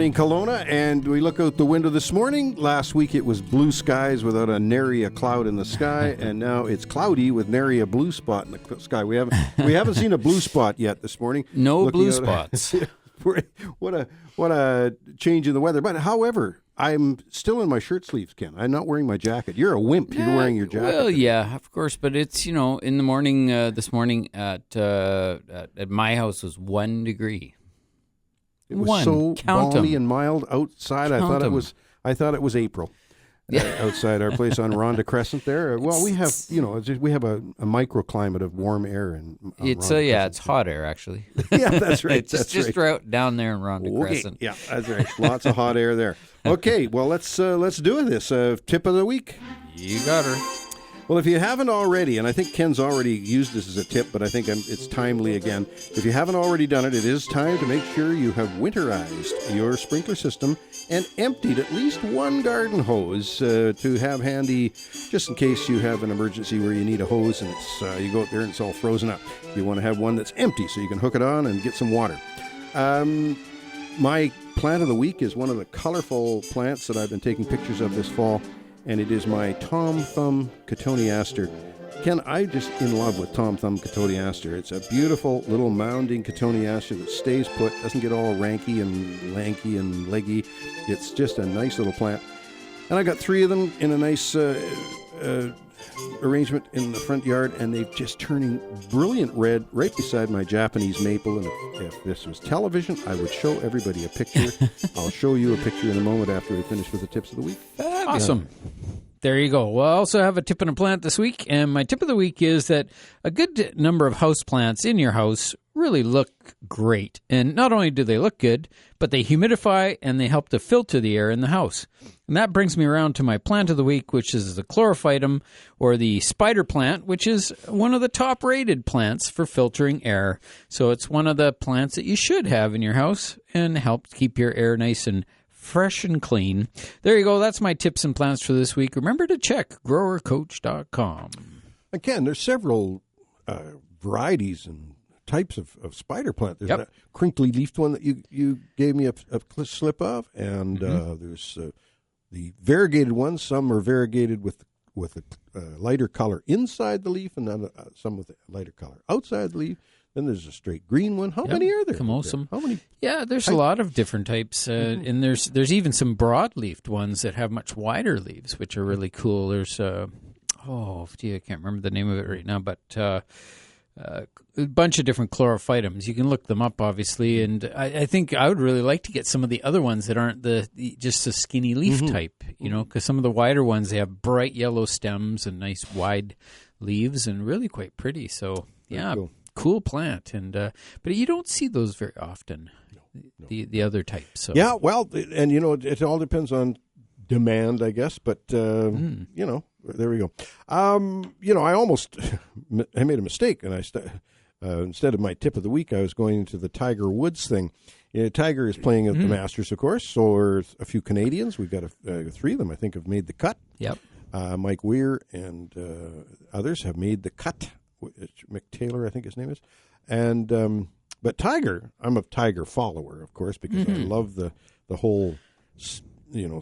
morning, Kelowna, and we look out the window this morning. Last week it was blue skies without a nary a cloud in the sky, and now it's cloudy with nary a blue spot in the sky. We haven't seen a blue spot yet this morning. No blue spots. What a change in the weather. But however, I'm still in my shirt sleeves, Ken. I'm not wearing my jacket. You're a wimp. You're wearing your jacket. Well, yeah, of course. But it's, in the morning, this morning at my house was 1 degree. It was so balmy and mild outside. I thought it was April. Outside our place on Rhonda Crescent there. Well, we have a microclimate of warm air and it's hot air actually. Yeah, that's right. It's just right down there in Rhonda Crescent. Yeah, that's right. Lots of hot air there. Okay, well let's do this. Tip of the week. You got her. Well, if you haven't already, and I think Ken's already used this as a tip, but I think it's timely again. If you haven't already done it, it is time to make sure you have winterized your sprinkler system and emptied at least one garden hose to have handy, just in case you have an emergency where you need a hose and you go out there and it's all frozen up. You want to have one that's empty so you can hook it on and get some water. My plant of the week is one of the colorful plants that I've been taking pictures of this fall, and it is my Tom Thumb Cotoneaster. Ken, I'm just in love with Tom Thumb Cotoneaster. It's a beautiful little mounding Cotoneaster that stays put, doesn't get all ranky and lanky and leggy. It's just a nice little plant. And I got 3 of them in a nice arrangement in the front yard, and they're just turning brilliant red right beside my Japanese maple. And if this was television, I would show everybody a picture. I'll show you a picture in a moment after we finish with the tips of the week. Awesome. There you go. Well, I also have a tip and a plant this week, and my tip of the week is that a good number of house plants in your house really look great. And not only do they look good, but they humidify and they help to filter the air in the house. And that brings me around to my plant of the week, which is the chlorophytum, or the spider plant, which is one of the top-rated plants for filtering air. So it's one of the plants that you should have in your house and help keep your air nice and fresh and clean. There you go. That's my tips and plants for this week. Remember to check growercoach.com. Again, there's several varieties and types of spider plant. There's a crinkly leafed one that you gave me a slip of, and there's the variegated ones. Some are variegated with a lighter color inside the leaf, and then some with a lighter color outside the leaf. Then there's a straight green one. How many are there? Come How many? Yeah, there's a lot of different types, and there's even some broad-leafed ones that have much wider leaves, which are really cool. There's I can't remember the name of it right now, but a bunch of different chlorophytums. You can look them up, obviously, and I think I would really like to get some of the other ones that aren't just a skinny leaf type, because some of the wider ones, they have bright yellow stems and nice wide leaves and really quite pretty. So, yeah. Cool plant, and but you don't see those very often. No. The other types. So. Yeah, well, and it all depends on demand, I guess. But there we go. I made a mistake, and instead of my tip of the week, I was going into the Tiger Woods thing. Tiger is playing at the Masters, of course. So are a few Canadians. We've got 3 of them, I think, have made the cut. Yep. Mike Weir and others have made the cut. McTaylor, I think his name is. And but Tiger, I'm a Tiger follower, of course, because I love the whole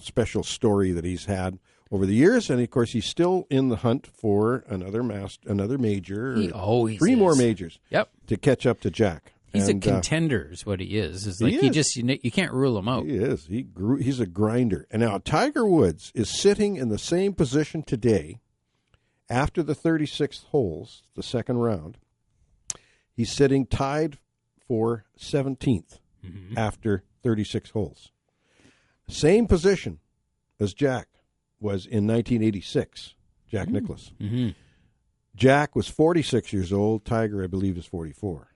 special story that he's had over the years, and of course he's still in the hunt for another major. He always 3 is. more majors. Yep. To catch up to Jack. He's a contender, is what he is. It's like you can't rule him out. He is. He's a grinder. And now Tiger Woods is sitting in the same position today. After the 36th holes, the second round, he's sitting tied for 17th after 36 holes. Same position as Jack was in 1986, Jack Nicklaus. Jack was 46 years old. Tiger, I believe, is 44.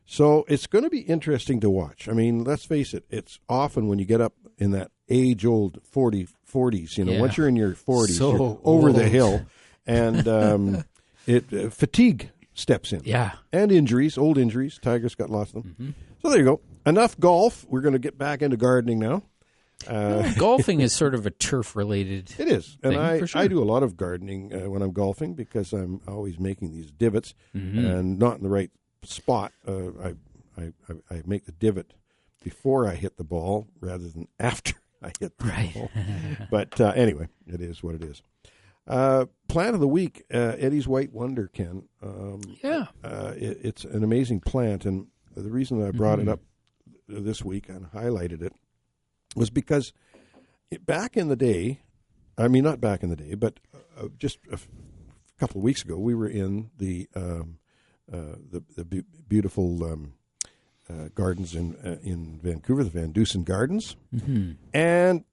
So it's going to be interesting to watch. I mean, let's face it, it's often when you get up in that age-old 40s, once you're in your 40s, you're over the hill. And fatigue steps in. Yeah. And old injuries. Tiger's got lots of them. So there you go. Enough golf. We're going to get back into gardening now. Golfing is sort of a turf-related It is. And thing, I do a lot of gardening when I'm golfing because I'm always making these divots and not in the right spot. I make the divot before I hit the ball rather than after I hit the ball. But anyway, it is what it is. Plant of the week, Eddie's White Wonder, Ken. It's an amazing plant, and the reason I brought it up this week and highlighted it was because back in the day, I mean, not back in the day, but just a couple of weeks ago, we were in the beautiful gardens in Vancouver, the Van Dusen Gardens, and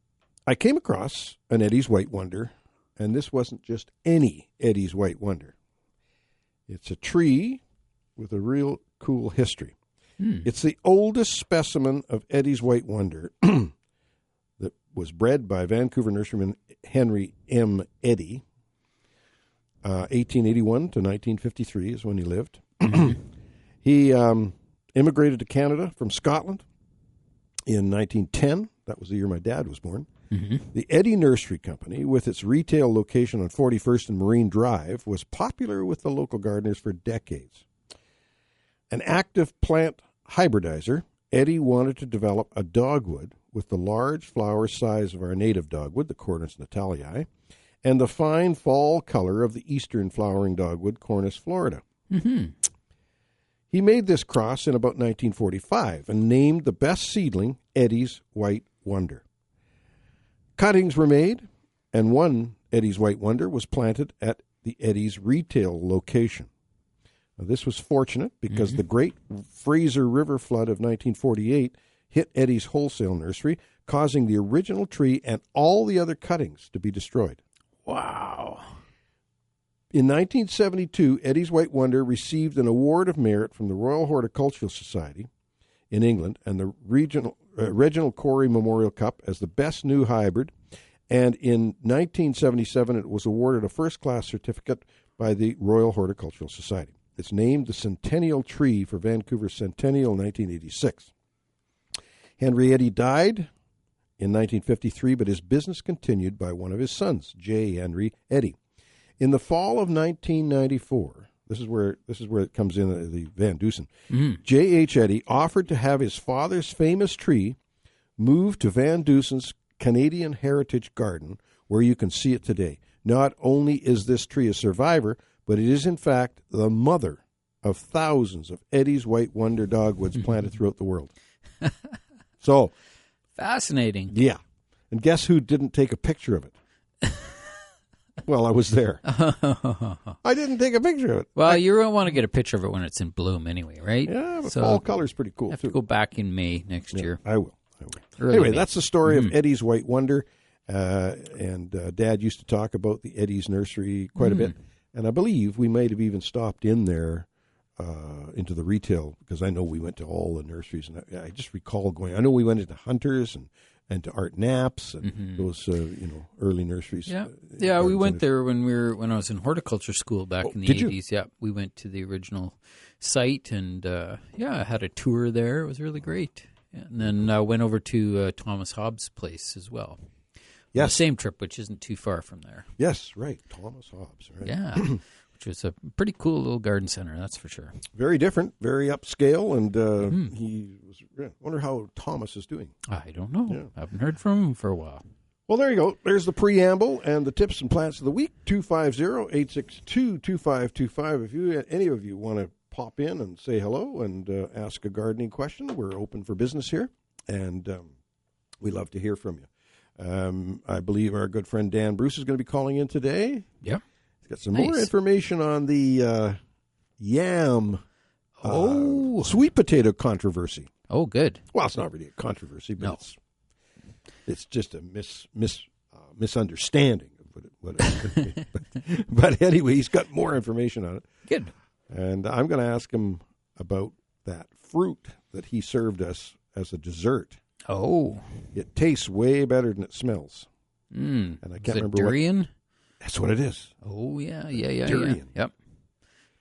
I came across an Eddie's White Wonder, and this wasn't just any Eddie's White Wonder. It's a tree with a real cool history. It's the oldest specimen of Eddie's White Wonder that was bred by Vancouver nurseryman Henry M. Eddy. 1881 to 1953 is when he lived. He immigrated to Canada from Scotland in 1910. That was the year my dad was born. The Eddy Nursery Company, with its retail location on 41st and Marine Drive, was popular with the local gardeners for decades. An active plant hybridizer, Eddy wanted to develop a dogwood with the large flower size of our native dogwood, the Cornus natalii, and the fine fall color of the eastern flowering dogwood, Cornus florida. He made this cross in about 1945 and named the best seedling Eddie's White Wonder. Cuttings were made, and one Eddie's White Wonder was planted at the Eddie's retail location. Now, this was fortunate because the Great Fraser River flood of 1948 hit Eddie's wholesale nursery, causing the original tree and all the other cuttings to be destroyed. Wow. In 1972, Eddie's White Wonder received an award of merit from the Royal Horticultural Society in England and the Reginald Corey Memorial Cup as the best new hybrid. And in 1977, it was awarded a first-class certificate by the Royal Horticultural Society. It's named the Centennial Tree for Vancouver's Centennial in 1986. Henry Eddy died in 1953, but his business continued by one of his sons, J. Henry Eddy. In the fall of 1994, this is where it comes in, the Van Dusen, J.H. Eddy offered to have his father's famous tree moved to Van Dusen's Canadian Heritage Garden, where you can see it today. Not only is this tree a survivor, but it is, in fact, the mother of thousands of Eddie's White Wonder dogwoods planted throughout the world. So, fascinating. Yeah. And guess who didn't take a picture of it? Well, I was there. I didn't take a picture of it. Well, you won't want to get a picture of it when it's in bloom anyway, right? Yeah, the fall color's pretty cool, have to go back in May next year. I will. Anyway, that's the story of Eddie's White Wonder. And Dad used to talk about the Eddie's Nursery quite a bit. And I believe we might have even stopped in there into the retail, because I know we went to all the nurseries. And I just recall going, I know we went into Hunter's and to Art Knapp's and those early nurseries. Yeah, we went there when I was in horticulture school back in the 80s. Yeah, we went to the original site and I had a tour there. It was really great. And then went over to Thomas Hobbs' place as well. Yes. The same trip, which isn't too far from there. Yes, right. Thomas Hobbs, right? Yeah, which was a pretty cool little garden center, that's for sure. Very different, very upscale, and he was. I wonder how Thomas is doing. I don't know. Yeah. I haven't heard from him for a while. Well, there you go. There's the preamble and the tips and plants of the week. 250-862-2525. If any of you want to pop in and say hello and ask a gardening question, we're open for business here, and we love to hear from you. I believe our good friend Dan Bruce is going to be calling in today. Yeah. He's got some more information on the yam sweet potato controversy. Oh, good. Well, it's not really a controversy, but it's just a misunderstanding of what it but anyway, he's got more information on it. Good. And I'm going to ask him about that fruit that he served us as a dessert. Oh. It tastes way better than it smells. And I can't remember durian? That's what it is. Oh, yeah. Durian. Yep.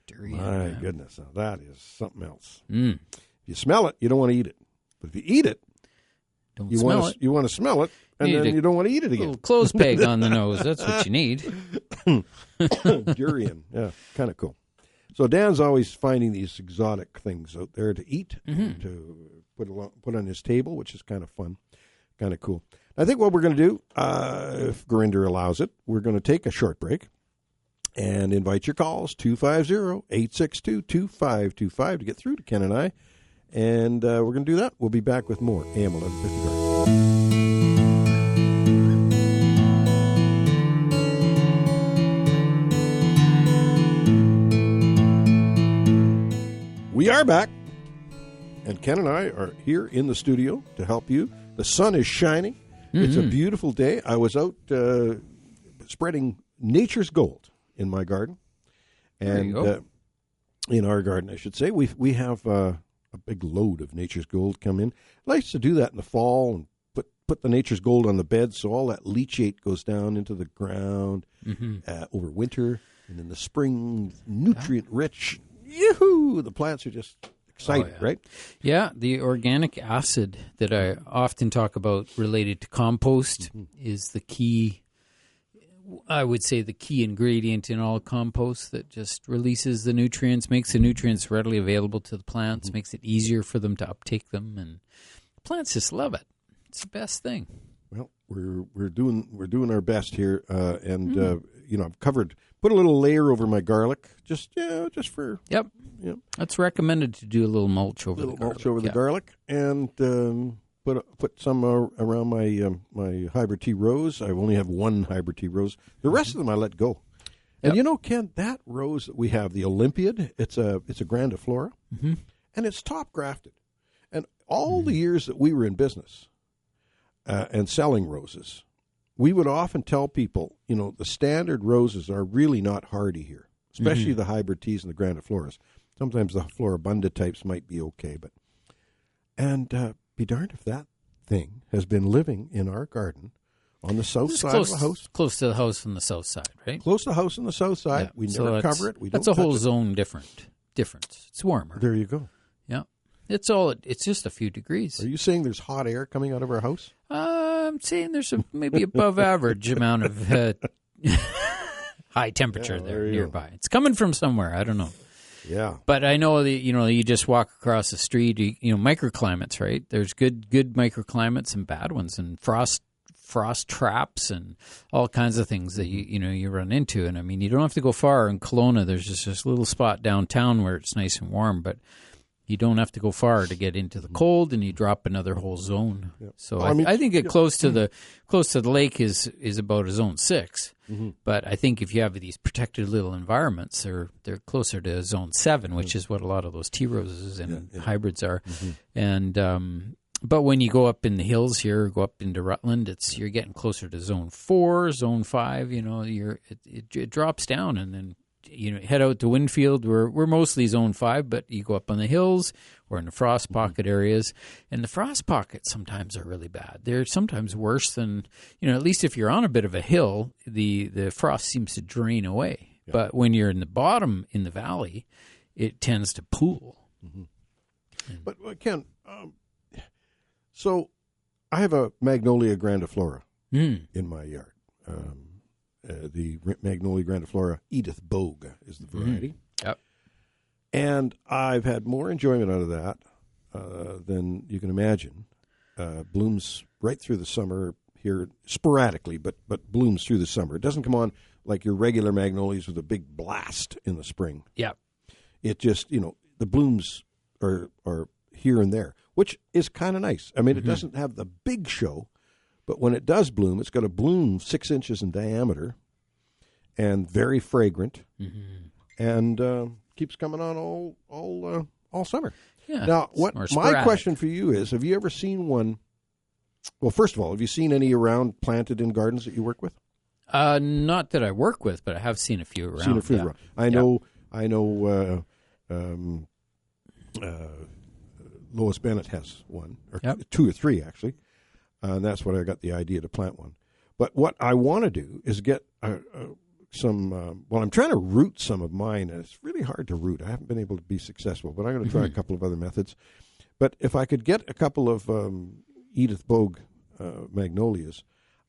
Durian. My goodness. Now, that is something else. If you smell it, you don't want to eat it. But if you eat it, you want to smell it, and then you don't want to eat it again. A little clothes peg on the nose. That's what you need. Durian. Yeah, kind of cool. So Dan's always finding these exotic things out there to eat, to put on his table, which is kind of fun, kind of cool. I think what we're going to do, if Gurinder allows it, we're going to take a short break and invite your calls, 250-862-2525, to get through to Ken and I. And we're going to do that. We'll be back with more AM 1150 Garden. We are back, and Ken and I are here in the studio to help you. The sun is shining. Mm-hmm. It's a beautiful day. I was out spreading nature's gold in my garden, and in our garden, I should say. We have a big load of nature's gold come in. I like to do that in the fall and put the nature's gold on the bed, so all that leachate goes down into the ground over winter, and in the spring, nutrient-rich. Yoo-hoo! The plants are just excited, right? Yeah, the organic acid that I often talk about related to compost is the key, I would say the key ingredient in all compost that just releases the nutrients, makes the nutrients readily available to the plants, makes it easier for them to uptake them, and plants just love it. It's the best thing. Well, we're doing our best here, and I've put a little layer over my garlic, just for That's recommended to do a little mulch over the garlic, and put some around my hybrid tea rose. I only have one hybrid tea rose. The rest of them I let go. And Ken, that rose that we have, the Olympiad, it's a grandiflora, and it's top grafted. And all the years that we were in business and selling roses, we would often tell people, the standard roses are really not hardy here, especially the hybrid teas and the grandifloras. Sometimes the floribunda types might be okay, be darned if that thing has been living in our garden on the south side of the house. Close to the house on the south side, right? Close to the house on the south side. We never cover it. That's a whole zone difference. It's warmer. There you go. Yeah. It's just a few degrees. Are you saying there's hot air coming out of our house? I'm saying there's maybe above average amount of high temperature there nearby. It's coming from somewhere. I don't know. Yeah. But I know that, you just walk across the street, microclimates, right? There's good microclimates and bad ones, and frost traps and all kinds of things that you run into. And I mean, you don't have to go far. In Kelowna, there's just this little spot downtown where it's nice and warm, but you don't have to go far to get into the cold, and you drop another whole zone. Yeah. So I think close to the lake is about a zone 6. But I think if you have these protected little environments, they're closer to zone 7, which is what a lot of those tea roses and hybrids are. And but when you go up in the hills here, go up into Rutland, you're getting closer to zone 4, zone 5. It drops down, and then head out to Winfield. We're mostly zone 5, but you go up on the hills or in the frost pocket areas, and the frost pockets sometimes are really bad. They're sometimes worse than, at least if you're on a bit of a hill, the frost seems to drain away. Yeah. But when you're in the bottom in the valley, it tends to pool. But Ken, so I have a Magnolia grandiflora in my yard. The Magnolia grandiflora Edith Bogue is the variety. Yep. And I've had more enjoyment out of that than you can imagine. Blooms right through the summer here sporadically, but blooms through the summer. It doesn't come on like your regular magnolias with a big blast in the spring. Yeah. It just, the blooms are here and there, which is kind of nice. I mean, it doesn't have the big show, but when it does bloom, it's got to bloom 6 inches in diameter and very fragrant, and keeps coming on all summer. Yeah. Now, what my question for you is: have you ever seen one? Well, first of all, have you seen any around planted in gardens that you work with? Not that I work with, but I have seen a few around. Around. I know. Lois Bennett has one, or 2 or 3 actually. And that's what I got the idea to plant one. But what I want to do is get some, I'm trying to root some of mine, and it's really hard to root. I haven't been able to be successful, but I'm going to try a couple of other methods. But if I could get a couple of Edith Bogue magnolias,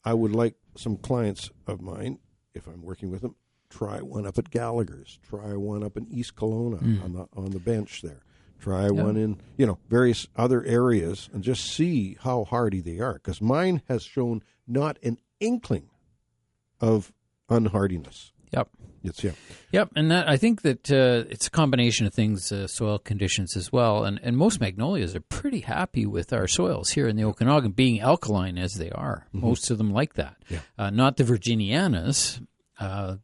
I would like some clients of mine, if I'm working with them, try one up at Gallagher's, try one up in East Kelowna on the bench there. Try one in, various other areas and just see how hardy they are. Because mine has shown not an inkling of unhardiness. Yep. Yep, and that I think that it's a combination of things, soil conditions as well, and most magnolias are pretty happy with our soils here in the Okanagan, being alkaline as they are. Mm-hmm. Most of them like that. Yeah. Not the Virginianas.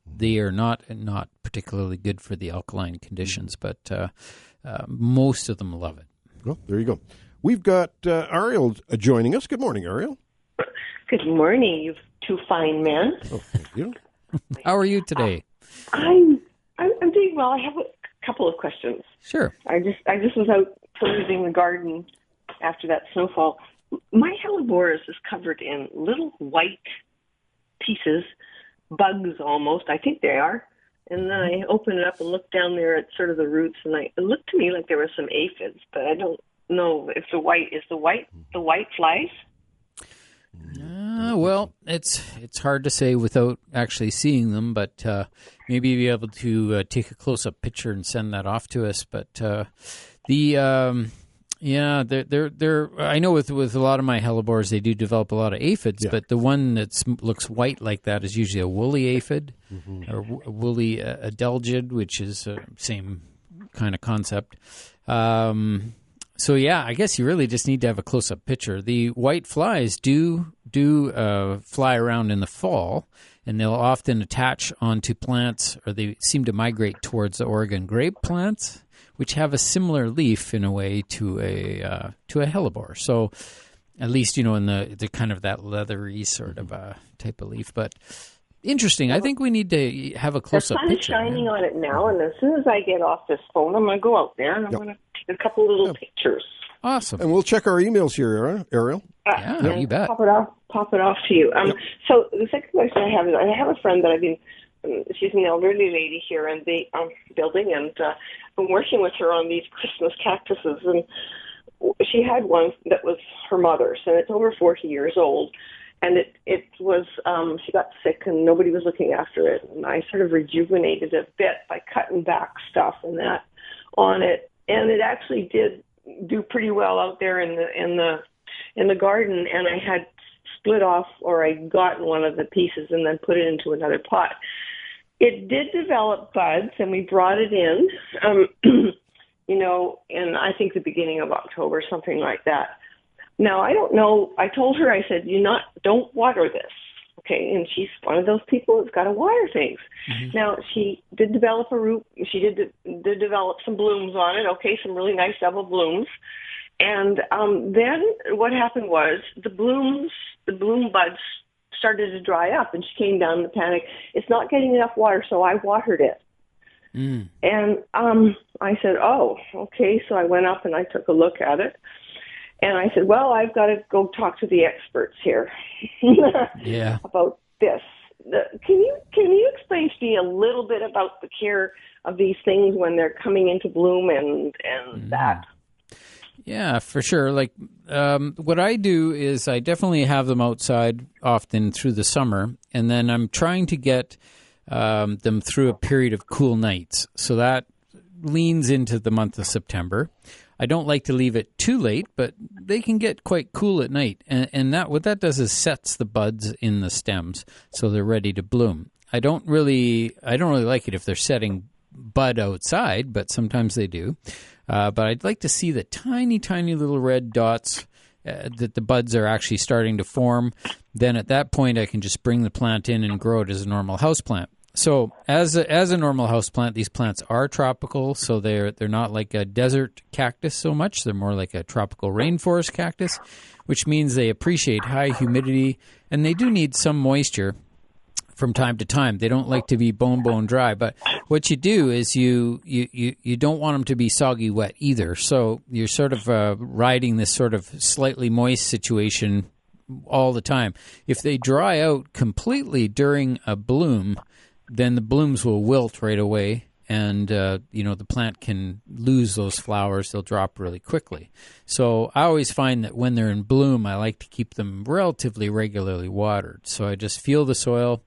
They are not particularly good for the alkaline conditions, but most of them love it. Well, there you go. We've got Ariel joining us. Good morning, Ariel. Good morning, you two fine men. Oh, thank you. How are you today? I'm doing well. I have a couple of questions. Sure. I just was out perusing the garden after that snowfall. My hellebores is covered in little white pieces, bugs almost. I think they are. And then I opened it up and looked down there at sort of the roots, and it looked to me like there were some aphids, but I don't know if the white flies. Well, it's hard to say without actually seeing them, but maybe be able to take a close-up picture and send that off to us. But they're I know with a lot of my hellebores they do develop a lot of aphids, but the one that looks white like that is usually a woolly aphid or a woolly adelgid, which is same kind of concept. So yeah, I guess you really just need to have a close-up picture. The white flies do fly around in the fall, and they'll often attach onto plants, or they seem to migrate towards the Oregon grape plants, which have a similar leaf in a way to a hellebore. So at least in the kind of that leathery sort of type of leaf, but. Interesting. I think we need to have a close-up picture. The sun's shining on it now, and as soon as I get off this phone, I'm going to go out there and I'm going to take a couple little pictures. Awesome. And we'll check our emails here, Ariel. Yeah, you bet. Pop it off to you. So the second question I have is I have a friend that she's an elderly lady here in the building, and I've been working with her on these Christmas cactuses, and she had one that was her mother's, and it's over 40 years old. And it was, she got sick and nobody was looking after it. And I sort of rejuvenated it a bit by cutting back stuff and that on it. And it actually did do pretty well out there in the garden. And I had split off, or I got one of the pieces and then put it into another pot. It did develop buds, and we brought it in, in I think the beginning of October, something like that. Now, I don't know. I told her, I said, don't water this, okay? And she's one of those people that's got to water things. Mm-hmm. Now, she did develop a root. She did develop some blooms on it, okay, some really nice double blooms. And then what happened was the bloom buds started to dry up, and she came down in a panic. It's not getting enough water, so I watered it. Mm. And I said, oh, okay. So I went up and I took a look at it. And I said, well, I've got to go talk to the experts here about this. Can you explain to me a little bit about the care of these things when they're coming into bloom and that? Yeah, for sure. Like what I do is I definitely have them outside often through the summer, and then I'm trying to get them through a period of cool nights. So that leans into the month of September. I don't like to leave it too late, but they can get quite cool at night. And that what that does is sets the buds in the stems so they're ready to bloom. I don't really like it if they're setting bud outside, but sometimes they do. But I'd like to see the tiny, tiny little red dots that the buds are actually starting to form. Then at that point, I can just bring the plant in and grow it as a normal house plant. So as a normal houseplant, these plants are tropical, so they're not like a desert cactus so much. They're more like a tropical rainforest cactus, which means they appreciate high humidity, and they do need some moisture from time to time. They don't like to be bone dry, but what you do is you don't want them to be soggy wet either. So you're sort of riding this sort of slightly moist situation all the time. If they dry out completely during a bloom, then the blooms will wilt right away, and the plant can lose those flowers. They'll drop really quickly. So I always find that when they're in bloom, I like to keep them relatively regularly watered. So I just feel the soil,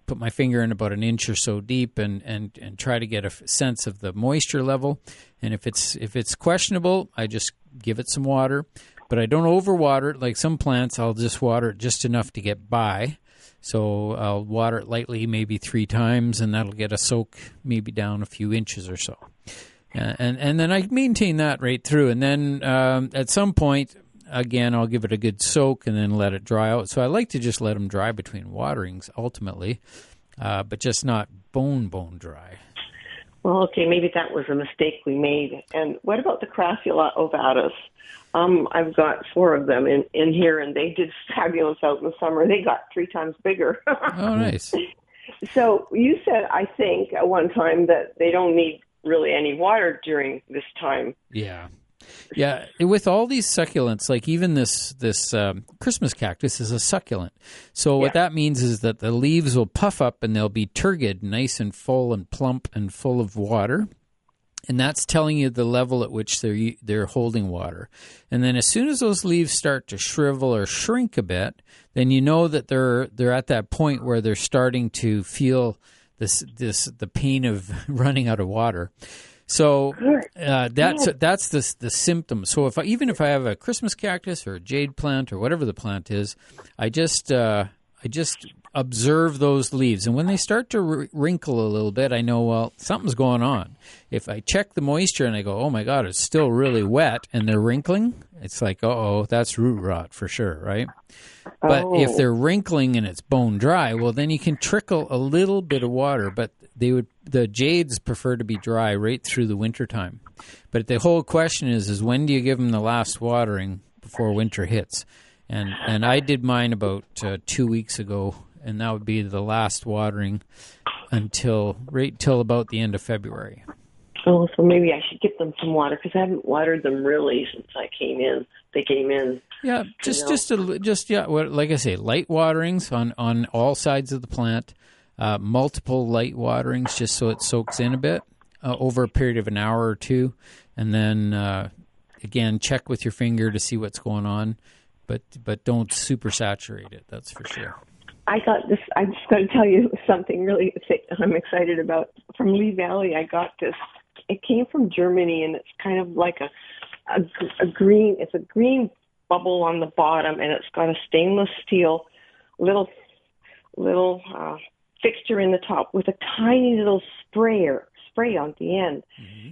put my finger in about an inch or so deep and try to get a sense of the moisture level. And if it's questionable, I just give it some water. But I don't overwater it. Like some plants, I'll just water it just enough to get by. So I'll water it lightly, maybe 3 times, and that'll get a soak maybe down a few inches or so. And then I maintain that right through. And then at some point, again, I'll give it a good soak and then let it dry out. So I like to just let them dry between waterings ultimately, but just not bone dry. Well, okay, maybe that was a mistake we made. And what about the Crassula ovatus? I've got 4 of them in here, and they did fabulous out in the summer. They got 3 times bigger. Oh, nice. So you said, I think, at one time that they don't need really any water during this time. Yeah. Yeah, with all these succulents, like even this Christmas cactus is a succulent. So what that means is that the leaves will puff up and they'll be turgid, nice and full and plump and full of water. And that's telling you the level at which they're holding water. And then as soon as those leaves start to shrivel or shrink a bit, then you know that they're at that point where they're starting to feel the pain of running out of water. So that's the symptom. So even if I have a Christmas cactus or a jade plant or whatever the plant is, I just observe those leaves, and when they start to wrinkle a little bit, I know, well, something's going on. If I check the moisture and I go, oh my God, it's still really wet, and they're wrinkling, it's like, that's root rot for sure, right? But if they're wrinkling and it's bone dry, well, then you can trickle a little bit of water, but the jades prefer to be dry right through the wintertime. But the whole question is when do you give them the last watering before winter hits? And I did mine about 2 weeks ago, and that would be the last watering until about the end of February. Oh, so maybe I should give them some water because I haven't watered them really since I came in. They came in. Yeah, like I say, light waterings on all sides of the plant, multiple light waterings just so it soaks in a bit over a period of an hour or 2, and then again check with your finger to see what's going on, but don't super saturate it. That's for sure. I got this. I'm just going to tell you something really I'm excited about. From Lee Valley, I got this. It came from Germany, and it's kind of like a green. It's a green bubble on the bottom, and it's got a stainless steel little fixture in the top with a tiny little spray on the end,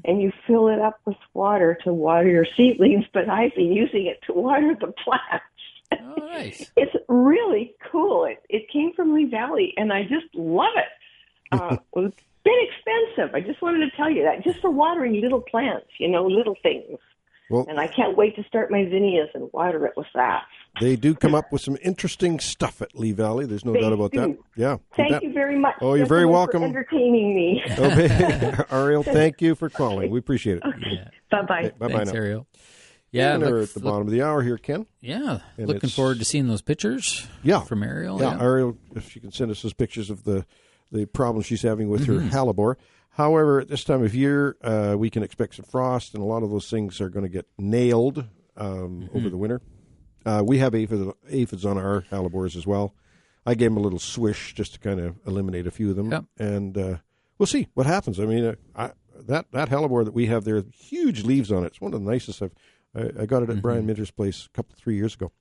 and you fill it up with water to water your seedlings. But I've been using it to water the plants. Oh, nice. It's really cool. It came from Lee Valley, and I just love it. It was a bit expensive. I just wanted to tell you that, just for watering little plants, little things. Well, and I can't wait to start my zinnias and water it with that. They do come up with some interesting stuff at Lee Valley. There's no doubt about that. Yeah. Thank you very much. Oh, you're very welcome. For entertaining me. Ariel, thank you for calling. We appreciate it. Okay. Yeah. Bye-bye. Hey, bye-bye. Thanks, now. Ariel. Yeah, we're at the bottom of the hour here, Ken. Yeah, and looking forward to seeing those pictures from Ariel. Yeah, Ariel, if she can send us those pictures of the problems she's having with her hellebore. However, at this time of year, we can expect some frost, and a lot of those things are going to get nailed over the winter. We have aphids on our hellebores as well. I gave them a little swish just to kind of eliminate a few of them, and we'll see what happens. I mean, that hellebore that we have there, huge leaves on it. It's one of the nicest I got it at Brian Minter's place 3 years ago.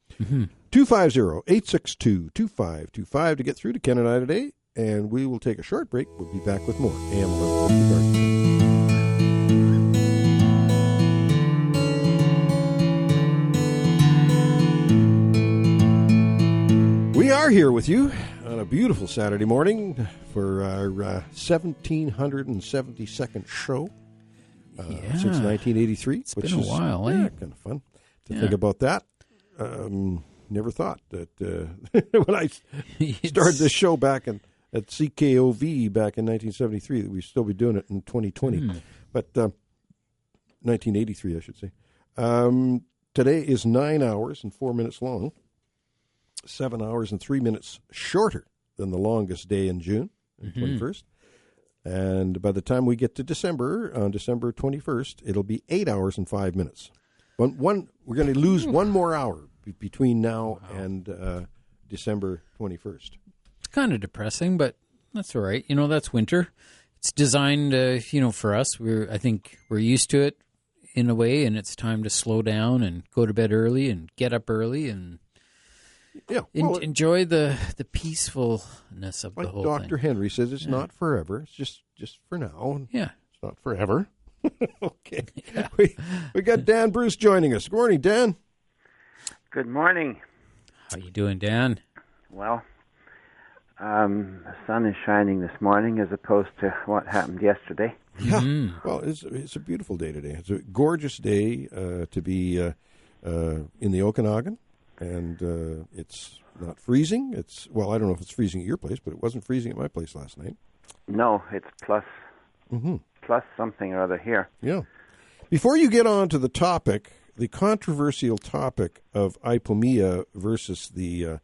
250-862-2525 to get through to Ken and I today, and we will take a short break. We'll be back with more AM 1150. We are here with you on a beautiful Saturday morning for our 1772nd show. Since 1983. It's been a while, kind of fun to think about that. Never thought that when I started this show back at CKOV back in 1973 that we'd still be doing it in 2020. But 1983, I should say. Today is 9 hours and 4 minutes long, 7 hours and 3 minutes shorter than the longest day in June, the 21st. And by the time we get to December, on December 21st, it'll be 8 hours and 5 minutes. We're going to lose one more hour between now and December 21st. It's kind of depressing, but That's all right. That's winter. It's designed, for us. I think we're used to it in a way, and it's time to slow down and go to bed early and get up early and enjoy the peacefulness of the whole thing. Dr. Henry says it's not forever. It's just for now. Yeah. It's not forever. Okay. Yeah. We got Dan Bruce joining us. Good morning, Dan. Good morning. How you doing, Dan? Well, the sun is shining this morning as opposed to what happened yesterday. Yeah. Mm-hmm. Well, it's a beautiful day today. It's a gorgeous day to be in the Okanagan, and it's not freezing. I don't know if it's freezing at your place, but it wasn't freezing at my place last night. No, it's plus something or other here. Yeah. Before you get on to the topic, the controversial topic of Ipomea versus the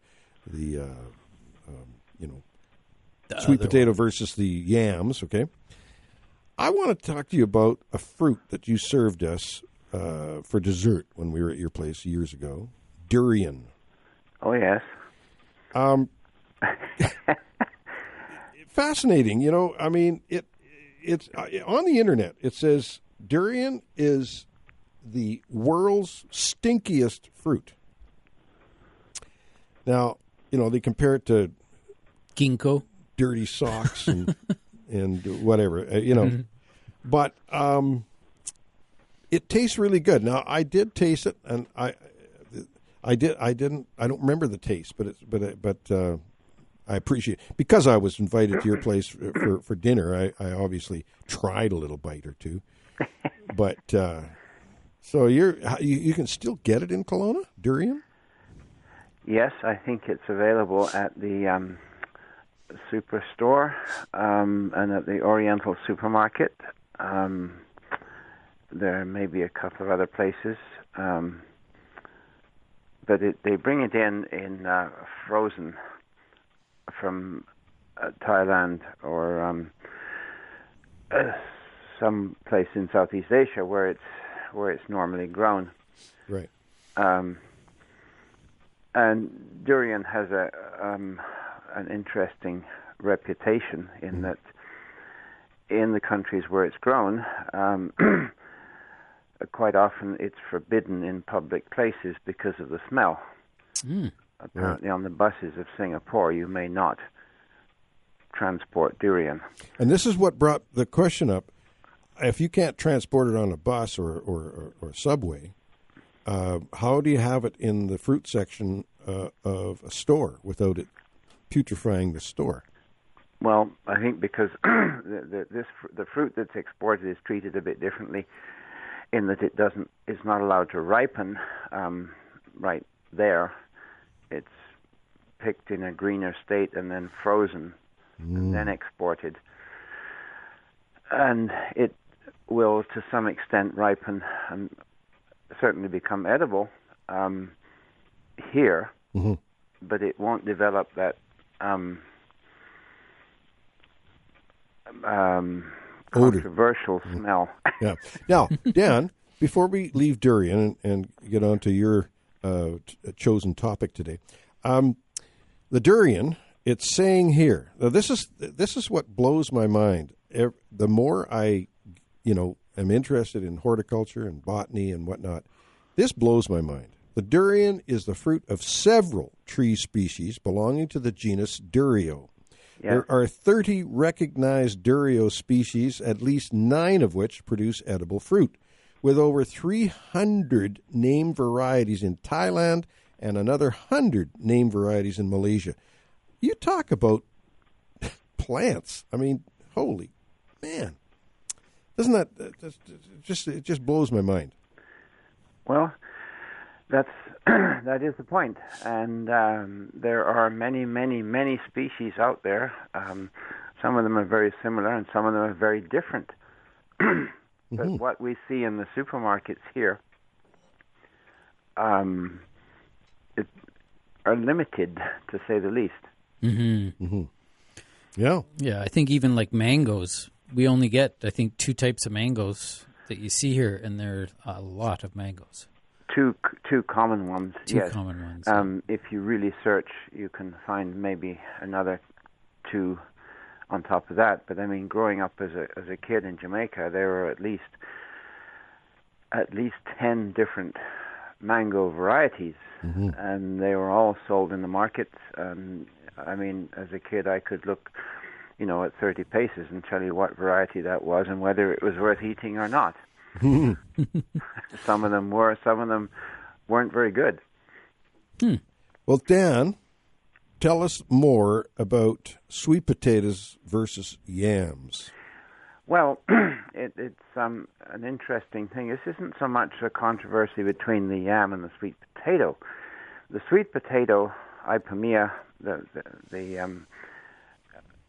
sweet potato versus the yams, okay? I want to talk to you about a fruit that you served us for dessert when we were at your place years ago, durian. Oh, yes. Fascinating, it's on the internet. It says durian is the world's stinkiest fruit. Now, they compare it to ginkgo, dirty socks, and whatever, mm-hmm. But it tastes really good. Now, I did taste it, and I don't remember the taste, but I appreciate it. Because I was invited to your place for dinner. I obviously tried a little bite or two, but so you can still get it in Kelowna, durian? Yes, I think it's available at the Superstore and at the Oriental Supermarket. There may be a couple of other places, but they bring it in frozen from Thailand or some place in Southeast Asia where it's normally grown. Right. And durian has an interesting reputation in that in the countries where it's grown, quite often it's forbidden in public places because of the smell. Apparently on the buses of Singapore you may not transport durian. And this is what brought the question up. If you can't transport it on a bus or subway, how do you have it in the fruit section of a store without it putrefying the store? Well, I think because the fruit that's exported is treated a bit differently in that it's not allowed to ripen right there. It's picked in a greener state and then frozen and then exported. And it will, to some extent, ripen and certainly become edible here, mm-hmm. but it won't develop that controversial smell. Yeah. Now, Dan, before we leave durian and get on to your chosen topic today, the durian, it's saying here. Now, this is what blows my mind. The more I, am interested in horticulture and botany and whatnot, this blows my mind. The durian is the fruit of several tree species belonging to the genus Durio. Yeah. There are 30 recognized Durio species, at least 9 of which produce edible fruit, with over 300 named varieties in Thailand and another 100 named varieties in Malaysia. You talk about plants. I mean, holy man. Doesn't that it just blows my mind? Well, that is the point, and there are many, many, many species out there. Some of them are very similar, and some of them are very different. But what we see in the supermarkets here are limited, to say the least. Mm-hmm. Mm-hmm. Yeah. Yeah, I think even like mangoes, we only get, I think, 2 types of mangoes that you see here, and there are a lot of mangoes. Two common ones, yes. Common ones. If you really search, you can find maybe another 2 on top of that. But I mean, growing up as a kid in Jamaica, there were at least 10 different mango varieties, and they were all sold in the markets. And I mean, as a kid, I could look, at 30 paces and tell you what variety that was and whether it was worth eating or not. Some of them were, some of them weren't very good. Well, Dan, tell us more about sweet potatoes versus yams. Well, it's an interesting thing. This isn't so much a controversy between the yam and the sweet potato. The sweet potato, Ipomoea,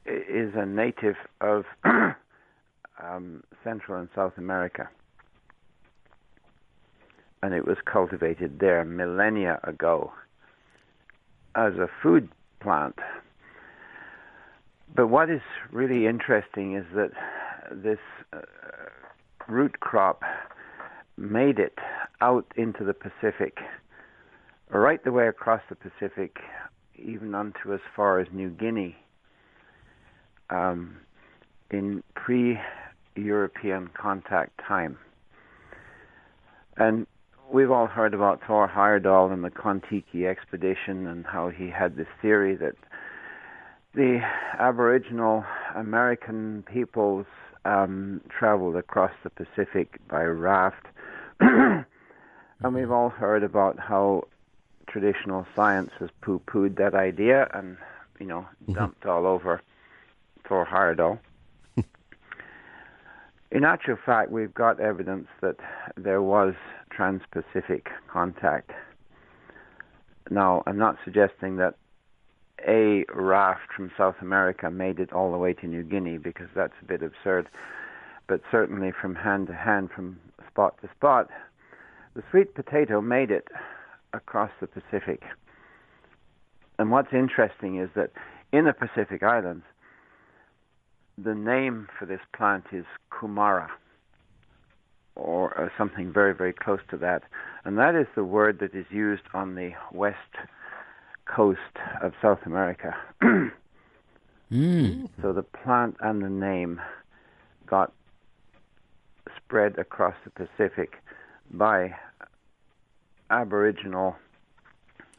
is a native of Central and South America, and it was cultivated there millennia ago as a food plant. But what is really interesting is that this root crop made it out into the Pacific, right the way across the Pacific, even unto as far as New Guinea, in pre-European contact time. And we've all heard about Thor Heyerdahl and the Kon-Tiki expedition, and how he had this theory that the Aboriginal American peoples traveled across the Pacific by raft. And we've all heard about how traditional science has poo-pooed that idea and, dumped all over Thor Heyerdahl. In actual fact, we've got evidence that there was trans-Pacific contact. Now, I'm not suggesting that a raft from South America made it all the way to New Guinea, because that's a bit absurd. But certainly from hand to hand, from spot to spot, the sweet potato made it across the Pacific. And what's interesting is that in the Pacific Islands, the name for this plant is kumara, or something very, very close to that. And that is the word that is used on the west coast of South America. So the plant and the name got spread across the Pacific by Aboriginal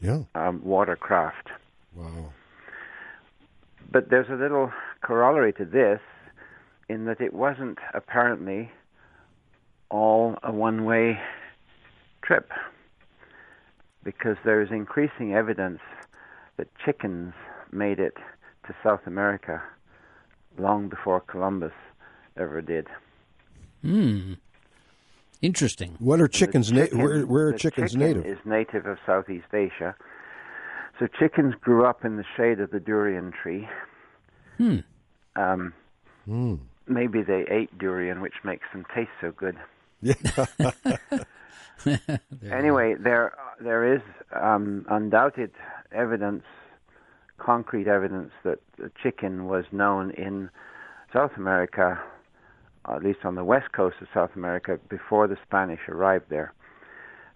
watercraft. Wow. But there's a little corollary to this, in that it wasn't apparently all a one-way trip, because there is increasing evidence that chickens made it to South America long before Columbus ever did. Interesting. What are chickens? Where are chickens native? Is native of Southeast Asia. So chickens grew up in the shade of the durian tree. Maybe they ate durian, which makes them taste so good. Anyway, there is undoubted evidence, concrete evidence, that the chicken was known in South America, at least on the west coast of South America, before the Spanish arrived there.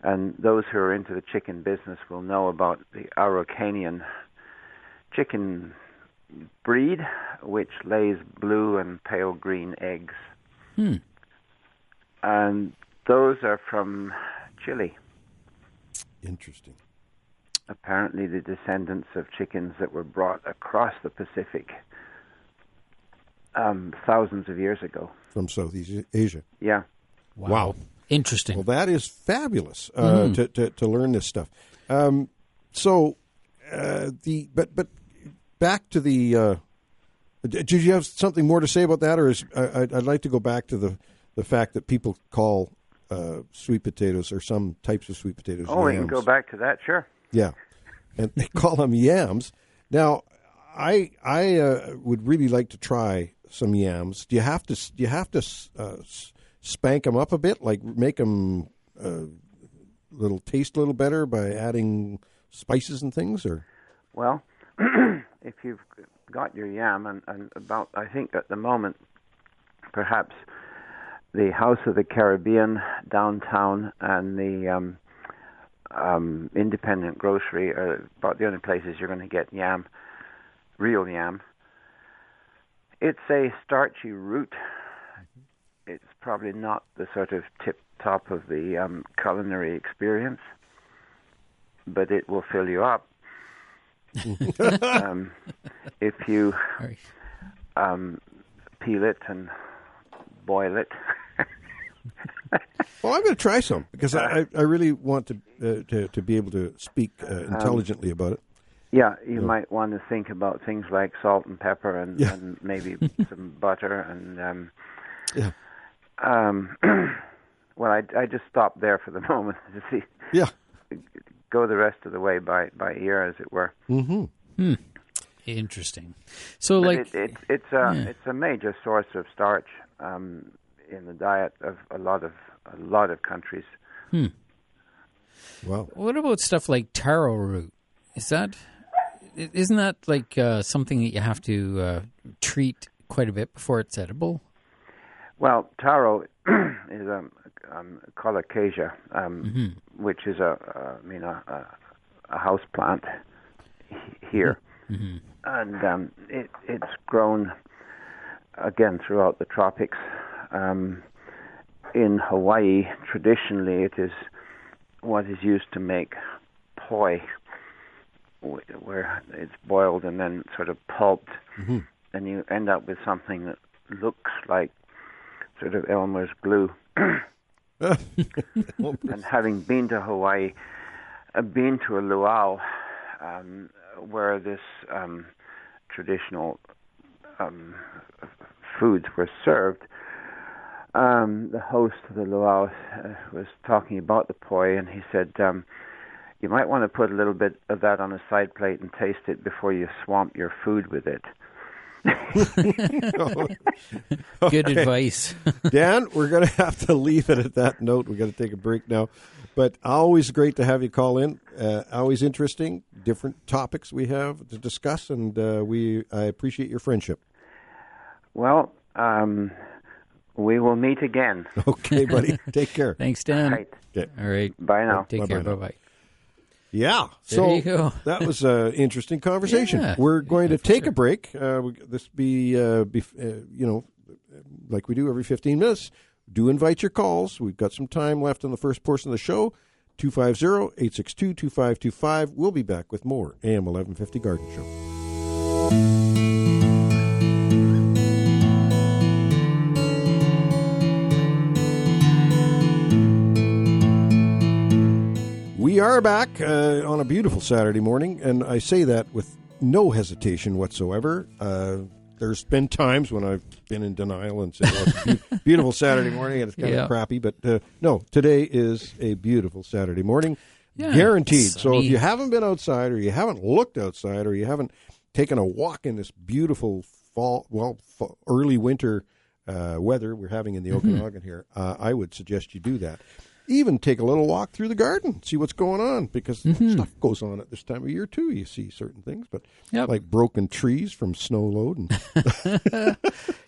And those who are into the chicken business will know about the Araucanian chicken breed, which lays blue and pale green eggs. And those are from Chile. Interesting. Apparently the descendants of chickens that were brought across the Pacific thousands of years ago. From Southeast Asia. Yeah. Wow. Interesting. Well, that is fabulous to learn this stuff. But back to the. Did you have something more to say about that, or I'd like to go back to the fact that people call sweet potatoes, or some types of sweet potatoes, yams. We can go back to that, sure. Yeah, and they call them yams. Now, I would really like to try some yams. Do you have to spank them up a bit, like make them taste a little better by adding spices and things, or? Well, if you've got your yam, and about, I think at the moment, perhaps the House of the Caribbean downtown and the independent grocery are about the only places you're going to get yam, real yam. It's a starchy root. It's probably not the sort of tip-top of the culinary experience, but it will fill you up. If you peel it and boil it. Well, I'm going to try some because I really want to be able to speak intelligently about it. Yeah, you might want to think about things like salt and pepper and maybe some butter and. Well, I just stopped there for the moment to see. Yeah. Go the rest of the way by ear, as it were. Mm-hmm. Interesting. So, but it's a major source of starch in the diet of a lot of countries. Wow. What about stuff like taro root? Isn't that like something that you have to treat quite a bit before it's edible? Well, taro is a colocasia, which is a house plant here, and it's grown again throughout the tropics. In Hawaii, traditionally, it is what is used to make poi, where it's boiled and then sort of pulped, and you end up with something that looks like sort of Elmer's glue. And having been to Hawaii, I've been to a luau where this traditional foods were served. The host of the luau was talking about the poi, and he said, you might want to put a little bit of that on a side plate and taste it before you swamp your food with it. Good advice. Dan, we're going to have to leave it at that note. We've got to take a break now. But always great to have you call in. Always interesting, different topics we have to discuss, and I appreciate your friendship. Well, we will meet again. Okay, buddy. Take care. Thanks, Dan. Right. Okay. All right. Bye now. Take care. Bye-bye. Bye-bye. Yeah, There you go. That was an interesting conversation. Yeah, We're going to take sure. a break. This be like we do every 15 minutes. Do invite your calls. We've got some time left in the first portion of the show. 250-862-2525. We'll be back with more AM 1150 Garden Show. We are back on a beautiful Saturday morning, and I say that with no hesitation whatsoever. There's been times when I've been in denial and said, well, it's a beautiful Saturday morning, and it's kind of crappy, but no, today is a beautiful Saturday morning, guaranteed. So if you haven't been outside, or you haven't looked outside, or you haven't taken a walk in this beautiful early winter weather we're having in the Okanagan here, I would suggest you do that. Even take a little walk through the garden, see what's going on, because stuff goes on at this time of year too. You see certain things, but like broken trees from snow load. And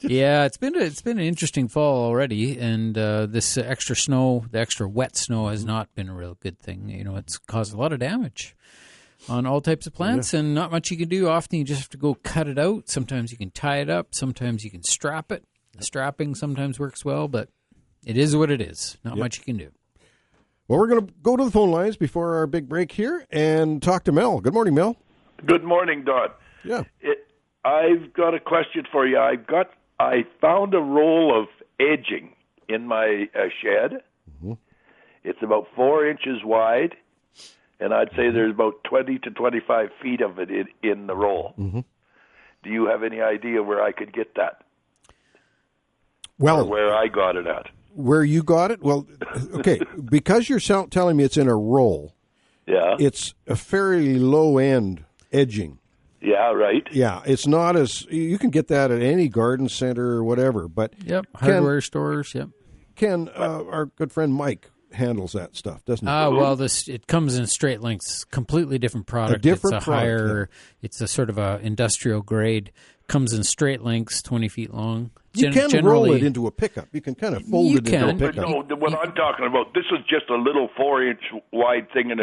yeah, it's been an interesting fall already, and this extra snow, the extra wet snow, has not been a real good thing. You know, it's caused a lot of damage on all types of plants, and not much you can do. Often you just have to go cut it out. Sometimes you can tie it up. Sometimes you can strap it. The strapping sometimes works well, but it is what it is. Not much you can do. Well, we're going to go to the phone lines before our big break here and talk to Mel. Good morning, Mel. Good morning, Don. Yeah. I've got a question for you. I found a roll of edging in my shed. Mm-hmm. It's about 4 inches wide, and I'd say there's about 20 to 25 feet of it in the roll. Mm-hmm. Do you have any idea where I could get that? Well, or where I got it at? Where you got it? Well, okay, because you're telling me it's in a roll, it's a fairly low-end edging. Yeah, right. Yeah, it's not as... You can get that at any garden center or whatever, but... hardware stores, Ken, our good friend Mike handles that stuff, doesn't he? Well, it comes in straight lengths, completely different product. It's a higher... It's a sort of a industrial grade, comes in straight lengths, 20 feet long. You can roll it into a pickup. You can kind of fold it into a pickup. No, what I'm talking about, this is just a little 4-inch wide thing, and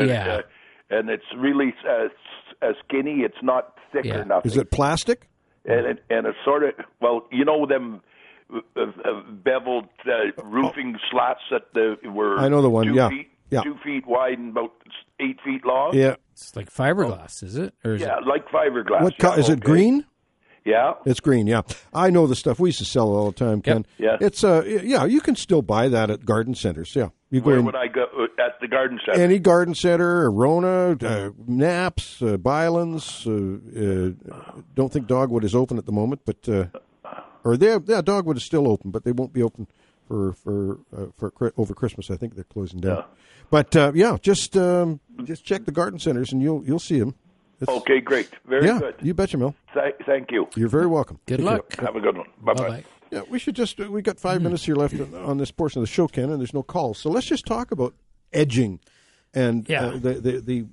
it's really skinny. It's not thick or nothing. Is it plastic? and it's sort of, well, you know them beveled roofing slats that were I know the one. 2 feet wide and about 8 feet long. Yeah, It's like fiberglass, is it? Or is it? Like fiberglass. What is it? Green? Yeah, it's green. Yeah, I know the stuff. We used to sell it all the time, Ken. Yeah, it's you can still buy that at garden centers. Yeah, where would I go at the garden center? Any garden center, Rona, Knapp's, Bylands. Don't think Dogwood is open at the moment, but Dogwood is still open, but they won't be open for over Christmas. I think they're closing down. Yeah. But just check the garden centers and you'll see them. Okay, great. Very good. You betcha, Mel. Thank you. You're very welcome. Good luck. Have a good one. Bye-bye. Bye-bye. Yeah, we got 5 minutes here left on this portion of the show, Ken, and there's no calls. So let's just talk about edging. And the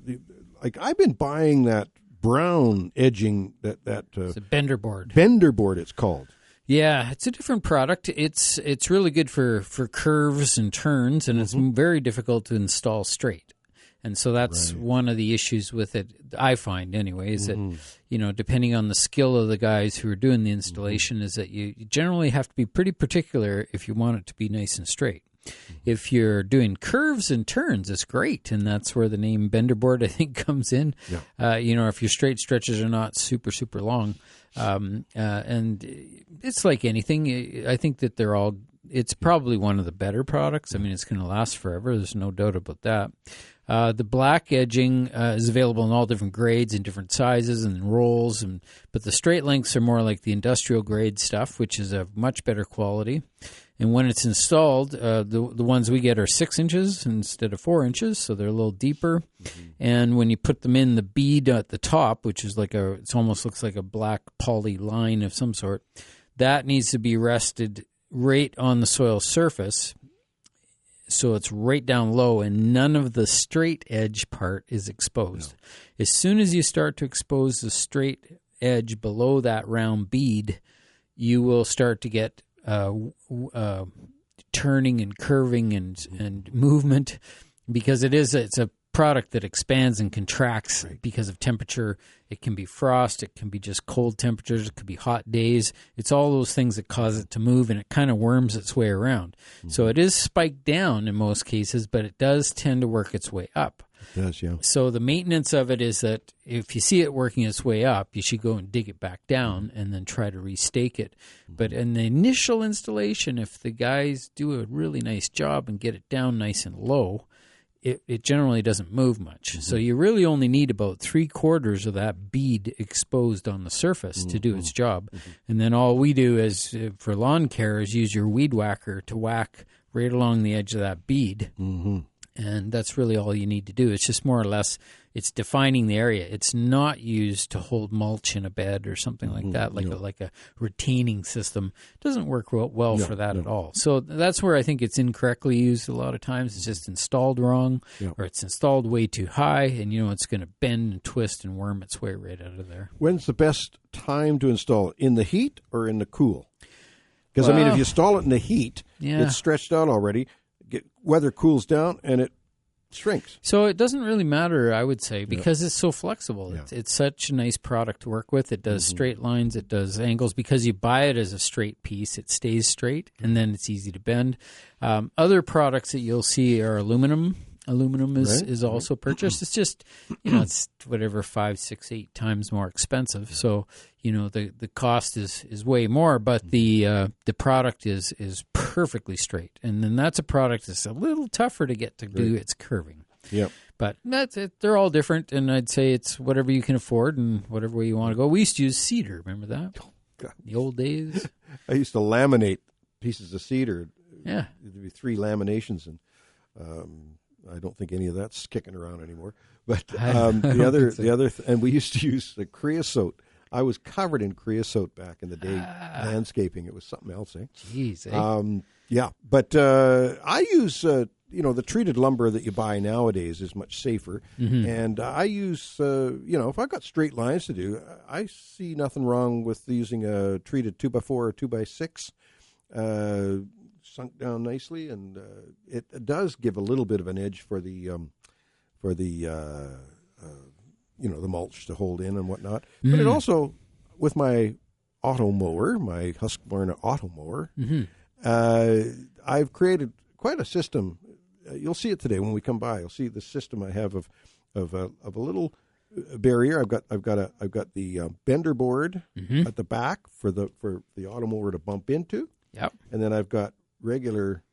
like I've been buying that brown edging that It's a bender board. Bender board it's called. Yeah, it's a different product. It's really good for curves and turns, and it's very difficult to install straight. And so that's one of the issues with it, I find anyway, is that, depending on the skill of the guys who are doing the installation, is that you generally have to be pretty particular if you want it to be nice and straight. If you're doing curves and turns, it's great, and that's where the name bender board, I think, comes in. Yeah. If your straight stretches are not super, super long. And it's like anything. I think that it's probably one of the better products. I mean, it's going to last forever. There's no doubt about that. The black edging is available in all different grades and different sizes and rolls, but the straight lengths are more like the industrial grade stuff, which is of much better quality. And when it's installed, the ones we get are 6 inches instead of 4 inches, so they're a little deeper. And when you put them in, the bead at the top, which is it almost looks like a black poly line of some sort, that needs to be rested right on the soil surface. So it's right down low, and none of the straight edge part is exposed. No. As soon as you start to expose the straight edge below that round bead, you will start to get turning and curving and movement, because it's a product that expands and contracts because of temperature. It can be frost, it can be just cold temperatures, it could be hot days. It's all those things that cause it to move, and it kind of worms its way around. So it is spiked down in most cases, but it does tend to work its way up. It does, yeah. So the maintenance of it is that if you see it working its way up, you should go and dig it back down and then try to restake it. But in the initial installation, if the guys do a really nice job and get it down nice and low, it generally doesn't move much. So you really only need about 3/4 of that bead exposed on the surface to do its job. And then all we do is, for lawn care, is use your weed whacker to whack right along the edge of that bead. And that's really all you need to do. It's just more or less, it's defining the area. It's not used to hold mulch in a bed or something like that, like a retaining system. It doesn't work well for that at all. So that's where I think it's incorrectly used a lot of times. It's just installed wrong, or it's installed way too high, and it's going to bend and twist and worm its way right out of there. When's the best time to install it? In the heat or in the cool? Because, if you install it in the heat, it's stretched out already. Weather cools down and it shrinks. So it doesn't really matter, I would say, because it's so flexible. Yeah. It's such a nice product to work with. It does straight lines, it does angles. Because you buy it as a straight piece, it stays straight, and then it's easy to bend. Other products that you'll see are aluminum. Aluminum is also purchased. It's just, it's whatever 5, 6, 8 times more expensive. So, the cost is way more, but the product is perfectly straight. And then that's a product that's a little tougher to get to do its curving. Yeah. But that's it. They're all different, and I'd say it's whatever you can afford and whatever way you want to go. We used to use cedar. Remember that? Oh, God. The old days. I used to laminate pieces of cedar. Yeah. There'd be 3 laminations, and I don't think any of that's kicking around anymore. But and we used to use the creosote. I was covered in creosote back in the day, landscaping. It was something else, eh? Jeez, eh? Yeah, but I use, the treated lumber that you buy nowadays is much safer. And I use, if I've got straight lines to do, I see nothing wrong with using a treated 2x4 or 2x6, sunk down nicely, and it does give a little bit of an edge for the the mulch to hold in and whatnot. But it also, with my auto mower, my Husqvarna auto mower, Mm-hmm. I've created quite a system. You'll see it today when we come by. You'll see the system I have of a little barrier. I've got the bender board Mm-hmm. at the back for the auto mower to bump into. Yep. And then I've got regular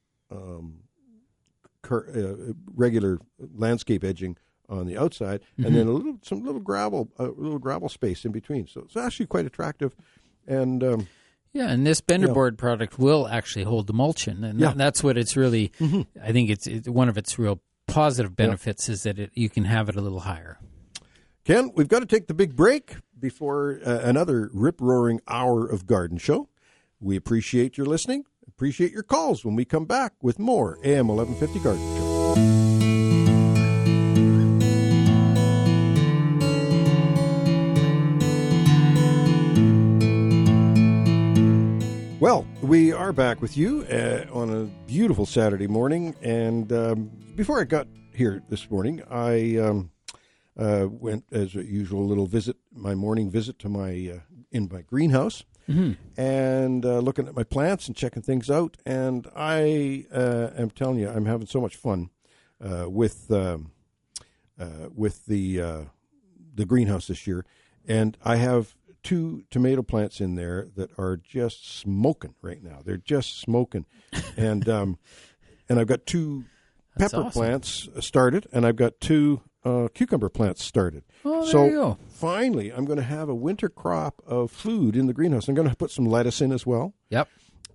regular landscape edging on the outside, Mm-hmm. and then some little gravel space in between. So it's actually quite attractive. And Yeah, and this bender Yeah. board product will actually hold the mulch in, and Yeah. that's what it's really. I think it's one of its real positive benefits is that you can have it a little higher. Ken, we've got to take the big break before another rip-roaring hour of Garden Show. We appreciate your listening, appreciate your calls when we come back with more AM 1150 Garden Show. Well, we are back with you on a beautiful Saturday morning, and before I got here this morning, I went, as usual, my morning visit to my greenhouse, and looking at my plants and checking things out. And I am telling you, I'm having so much fun with the greenhouse this year, and I have 2 tomato plants in there that are just smoking right now. They're just smoking, and I've got 2 pepper plants started, and I've got 2 cucumber plants started. Oh, there so you go. Finally, I'm going to have a winter crop of food in the greenhouse. I'm going to put some lettuce in as well. Yep.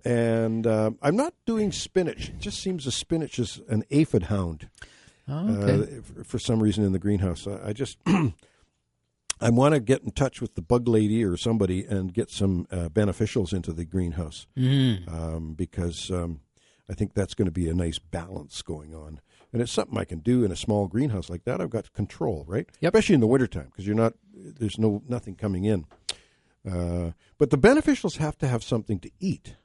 And I'm not doing spinach. It just seems the spinach is an aphid hound for some reason in the greenhouse. I just I want to get in touch with the bug lady or somebody and get some beneficials into the greenhouse because I think that's going to be a nice balance going on. And it's something I can do in a small greenhouse like that. I've got control, right? Yep. Especially in the wintertime because there's nothing coming in. But the beneficials have to have something to eat.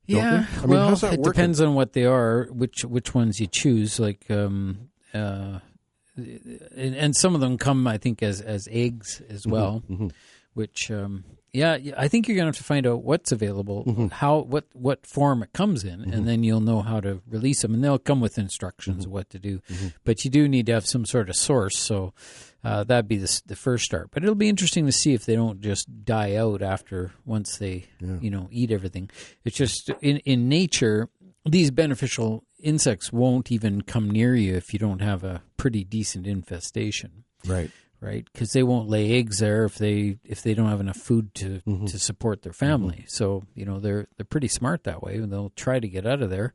Yeah, I mean, how's that it working? depends on what they are, which ones you choose. Like, and some of them come, I think, as eggs as well. Mm-hmm. Which, I think you're going to have to find out what's available, what form it comes in, and then you'll know how to release them. And they'll come with instructions of what to do. But you do need to have some sort of source. So that'd be the first start. But it'll be interesting to see if they don't just die out once they eat everything. It's just in nature, these beneficial insects won't even come near you if you don't have a pretty decent infestation. Right. Right, because they won't lay eggs there if they don't have enough food to support their family. So they're pretty smart that way, and they'll try to get out of there,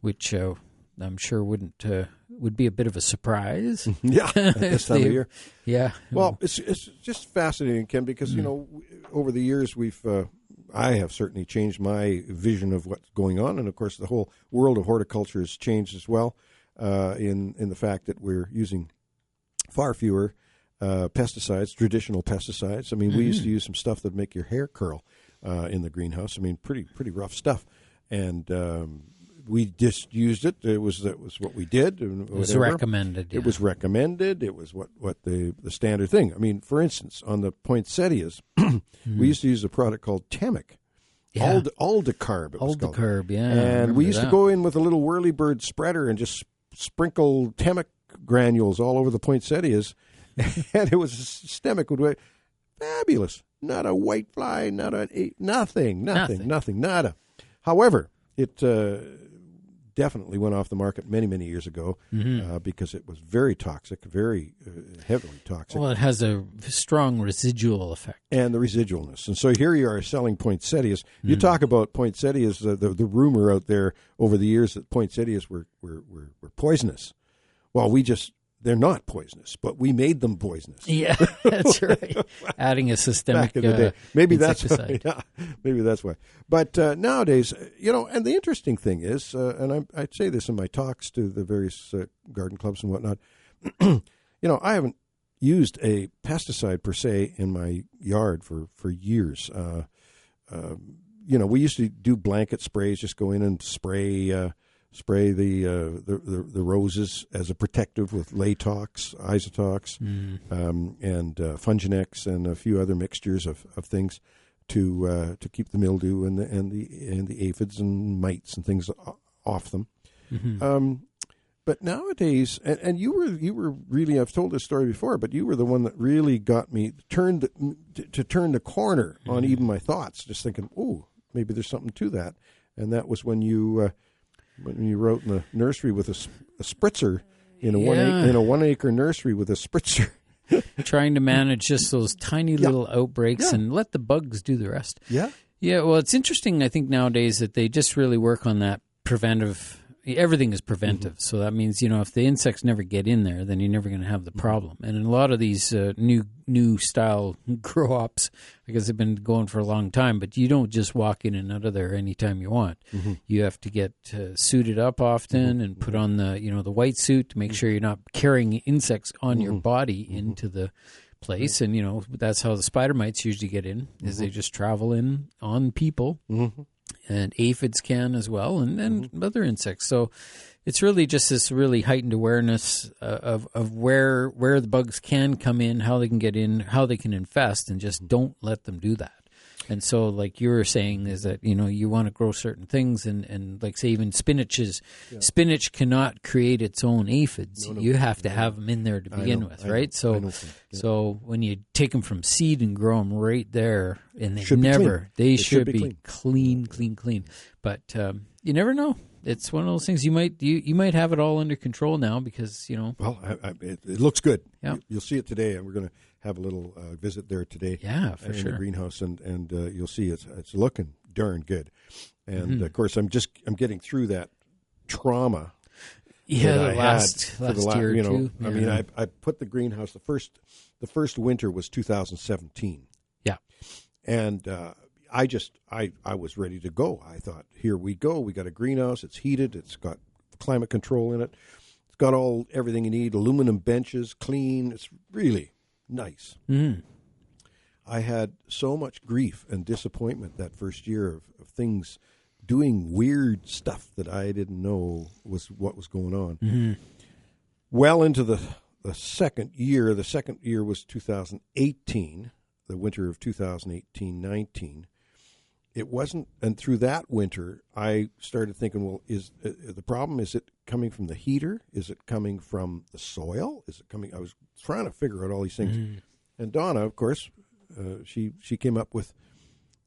which I'm sure would be a bit of a surprise. Yeah, at this time of year. Yeah. Well, it's just fascinating, Ken, because over the years I have certainly changed my vision of what's going on, and of course the whole world of horticulture has changed as well. In the fact that we're using far fewer pesticides, traditional pesticides. I mean, we used to use some stuff that make your hair curl in the greenhouse. I mean, pretty rough stuff, and we just used it. That was what we did. It was recommended. Yeah. It was recommended. It was what the standard thing. I mean, for instance, on the poinsettias, we used to use a product called Temic. Yeah. Aldicarb. It was called. Aldicarb, yeah. And we used to go in with a little whirlybird spreader and just sprinkle Temic granules all over the poinsettias. And it was systemic. Fabulous. Not a white fly, nothing, nada. However, it definitely went off the market many, many years ago because it was very toxic, very heavily toxic. Well, it has a strong residual effect. And the residualness. And so here you are selling poinsettias. You talk about poinsettias, the rumor out there over the years that poinsettias were poisonous. Well, they're not poisonous, but we made them poisonous. Yeah, that's right. Adding a systemic back in the day. Maybe insecticide. Maybe that's why. But nowadays, and the interesting thing is, and I say this in my talks to the various garden clubs and whatnot, I haven't used a pesticide per se in my yard for years. We used to do blanket sprays, just go in and spray the roses as a protective with Latox, Isotox, and Funginex, and a few other mixtures of things to keep the mildew and the aphids and mites and things off them. But nowadays, and you were really, I've told this story before, but you were the one that really got me turn the corner on even my thoughts, just thinking, oh, maybe there's something to that. And that was when you wrote in the nursery with a spritzer in a 1 acre nursery with a spritzer. Trying to manage just those tiny little outbreaks and let the bugs do the rest. Yeah. Yeah, well, it's interesting, I think, nowadays that they just really work on that preventive. Everything is preventive. So that means, if the insects never get in there, then you're never going to have the problem. And in a lot of these new style grow-ops, because they've been going for a long time, but you don't just walk in and out of there anytime you want. You have to get suited up often and put on the white suit to make sure you're not carrying insects on your body into the place. And, that's how the spider mites usually get in, is they just travel in on people. And aphids can as well, and other insects. So it's really just this really heightened awareness of where the bugs can come in, how they can get in, how they can infest, and just don't let them do that. And so, like you were saying, is that, you want to grow certain things, and like, say, even spinach cannot create its own aphids. You have to have them in there to begin with, right? So when you take them from seed and grow them right there, and they should be clean. But you never know. It's one of those things. You might have it all under control now because Well, it looks good. Yeah. You'll see it today, and we're going to have a little visit there today. Yeah, for sure. In the greenhouse, and you'll see it's looking darn good. And of course, I'm getting through that trauma. Yeah, the last year or two. I mean, I put the greenhouse. The first winter was 2017. Yeah, and I was ready to go. I thought, here we go. We got a greenhouse. It's heated. It's got climate control in it. It's got everything you need. Aluminum benches, clean. It's really nice. I had so much grief and disappointment that first year of things doing weird stuff that I didn't know was what was going on. Well into the second year. The second year was 2018, the winter of 2018-19. It wasn't, and through that winter, I started thinking, well, is the problem, is it coming from the heater? Is it coming from the soil? I was trying to figure out all these things. And Donna, of course, she came up with,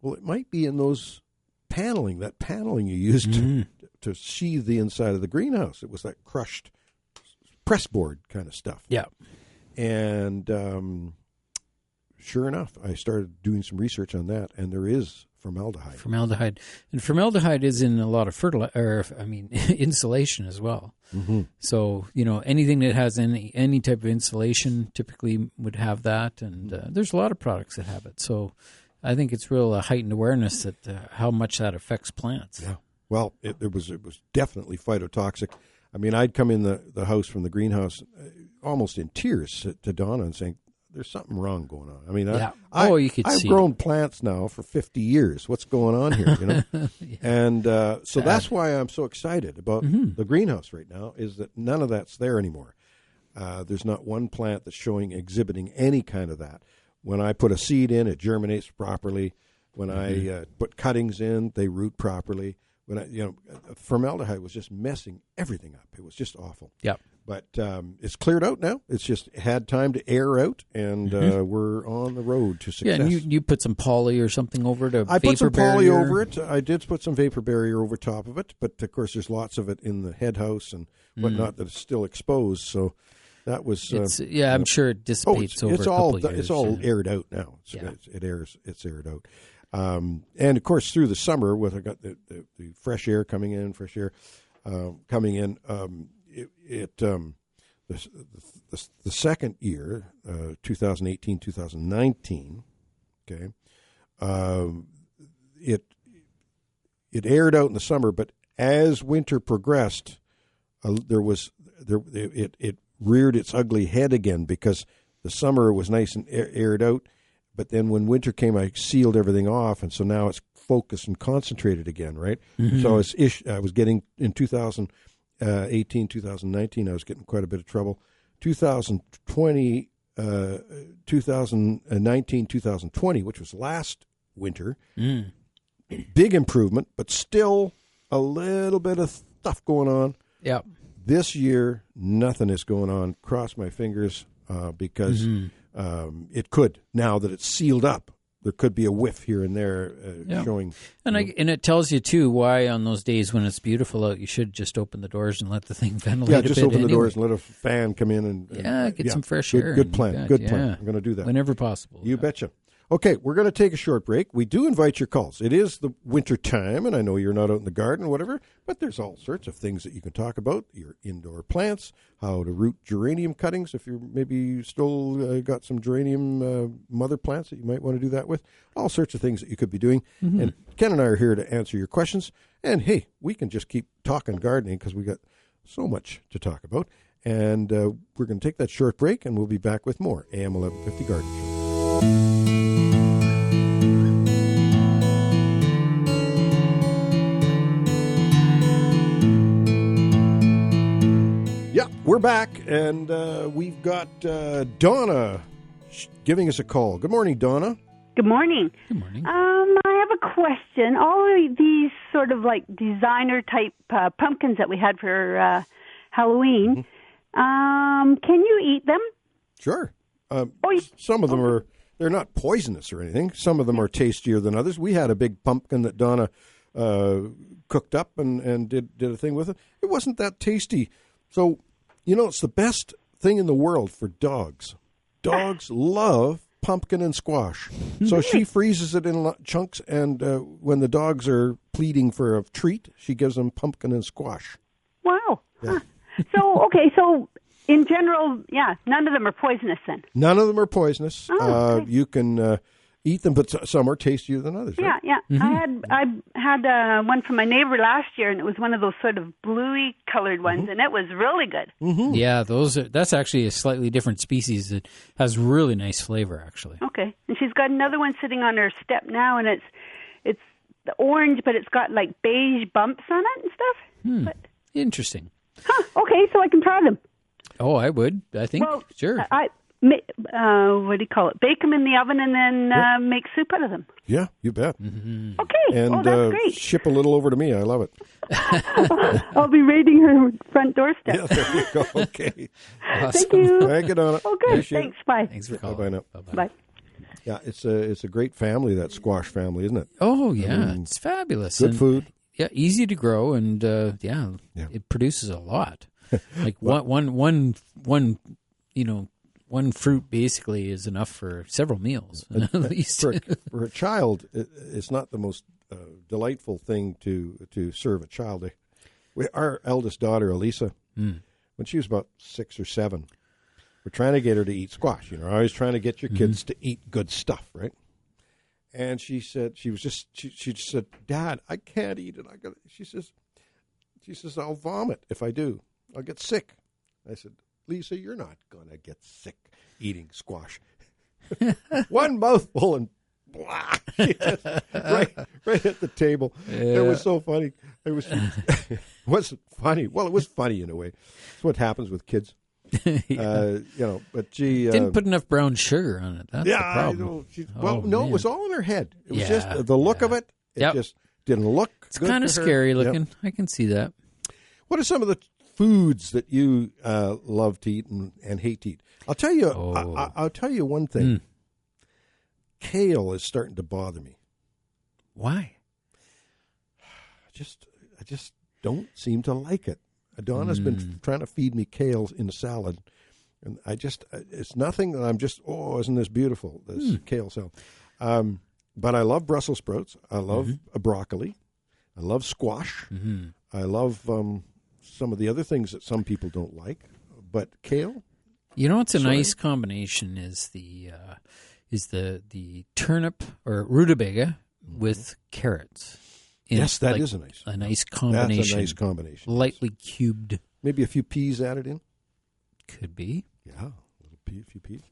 well, it might be in those that paneling you used to sheathe the inside of the greenhouse. It was that crushed pressboard kind of stuff. Yeah. And sure enough, I started doing some research on that, and there is formaldehyde. And formaldehyde is in a lot of insulation as well. So, anything that has any type of insulation typically would have that, and there's a lot of products that have it. So I think it's real heightened awareness that how much that affects plants. Yeah. Well, it was definitely phytotoxic. I mean, I'd come in the house from the greenhouse almost in tears to Donna and saying, there's something wrong going on. I mean, I've grown plants now for 50 years. What's going on here, Yeah. And so that's why I'm so excited about the greenhouse right now, is that none of that's there anymore. There's not one plant that's exhibiting any kind of that. When I put a seed in, it germinates properly. When I put cuttings in, they root properly. When formaldehyde was just messing everything up. It was just awful. Yeah. But it's cleared out now. It's just had time to air out, and we're on the road to success. Yeah, and you put some poly or something over it, I put some poly over it. I did put some vapor barrier over top of it, but of course there's lots of it in the head house and whatnot that is still exposed. So that was I'm sure it dissipates over a couple of years. It's all aired out now. It's aired out. And of course through the summer, with I got the fresh air coming in, the second year, 2018-2019, okay, it aired out in the summer, but as winter progressed, it reared its ugly head again, because the summer was nice and aired out, but then when winter came, I sealed everything off, and so now it's focused and concentrated again, right? So I was getting in 2018, 2019, I was getting quite a bit of trouble. 2019, 2020, which was last winter. Big improvement, but still a little bit of stuff going on. Yep. This year, nothing is going on. Cross my fingers because it could, now that it's sealed up, there could be a whiff here and there showing. And it tells you, too, why on those days when it's beautiful out, you should just open the doors and let the thing ventilate a bit. Yeah, just open the doors and let a fan come in. And get some fresh air. Good plan. Good plan. I'm going to do that. Whenever possible. You betcha. Okay, we're going to take a short break. We do invite your calls. It is the winter time, and I know you're not out in the garden or whatever, but there's all sorts of things that you can talk about. Your indoor plants, how to root geranium cuttings, if you're maybe still got some geranium mother plants that you might want to do that with. All sorts of things that you could be doing. And Ken and I are here to answer your questions. And, hey, we can just keep talking gardening because we got so much to talk about. And we're going to take that short break, and we'll be back with more AM 1150 Garden Show. We're back, and we've got Donna giving us a call. Good morning, Donna. Good morning. Good morning. I have a question. All of these sort of like designer-type pumpkins that we had for Halloween, can you eat them? Sure. Some of them they're not poisonous or anything. Some of them are tastier than others. We had a big pumpkin that Donna cooked up and did a thing with it. It wasn't that tasty. So, it's the best thing in the world for dogs. Dogs love pumpkin and squash. So she freezes it in chunks, and when the dogs are pleading for a treat, she gives them pumpkin and squash. Wow. Yeah. So in general, none of them are poisonous then? None of them are poisonous. Okay. You can eat them, but some are tastier than others. Right? Yeah. I had one from my neighbor last year, and it was one of those sort of bluey colored ones, and it was really good. Yeah, that's actually a slightly different species that has really nice flavor, actually. Okay, and she's got another one sitting on her step now, and it's the orange, but it's got like beige bumps on it and stuff. Interesting. Okay, so I can try them. Oh, I would. I think. Well, sure. What do you call it? Bake them in the oven and then make soup out of them. Yeah, you bet. Okay, and that's great. Ship a little over to me. I love it. I'll be raiding her front doorstep. Yeah, there you go. Okay. Awesome. Thank you. Thank you, Donna. Okay, thanks. Bye. Thanks for calling. Bye now. Bye. Yeah, it's a great family, that squash family, isn't it? Oh yeah, it's fabulous. Good food. Yeah, easy to grow, and it produces a lot. Like one fruit basically is enough for several meals, at least. For a child, it's not the most delightful thing to serve a child. Our eldest daughter, Elisa, when she was about 6 or 7, we're trying to get her to eat squash. Always trying to get your kids to eat good stuff, right? And she said, she said, Dad, I can't eat it. She says, I'll vomit if I do. I'll get sick. I said, Lisa, you're not going to get sick eating squash. One mouthful and blah. right at the table. Yeah. It was so funny. It wasn't funny. Well, it was funny in a way. It's what happens with kids. But she didn't put enough brown sugar on it. That's the problem. It was all in her head. It was just the look of it. It just didn't look. It's kind of scary looking. Yep. I can see that. What are some of the foods that you love to eat and hate to eat? I'll tell you. I'll tell you one thing. Kale is starting to bother me. Why? I just don't seem to like it. Donna's been trying to feed me kale in a salad, and it's nothing that I'm just, isn't this beautiful, this kale salad. But I love Brussels sprouts. I love broccoli. I love squash. I love some of the other things that some people don't like, but kale. What's a nice combination is the turnip or rutabaga with carrots. Yes, that is a nice combination. That's a nice combination. Lightly cubed. Maybe a few peas added in. Could be. Yeah, a few peas.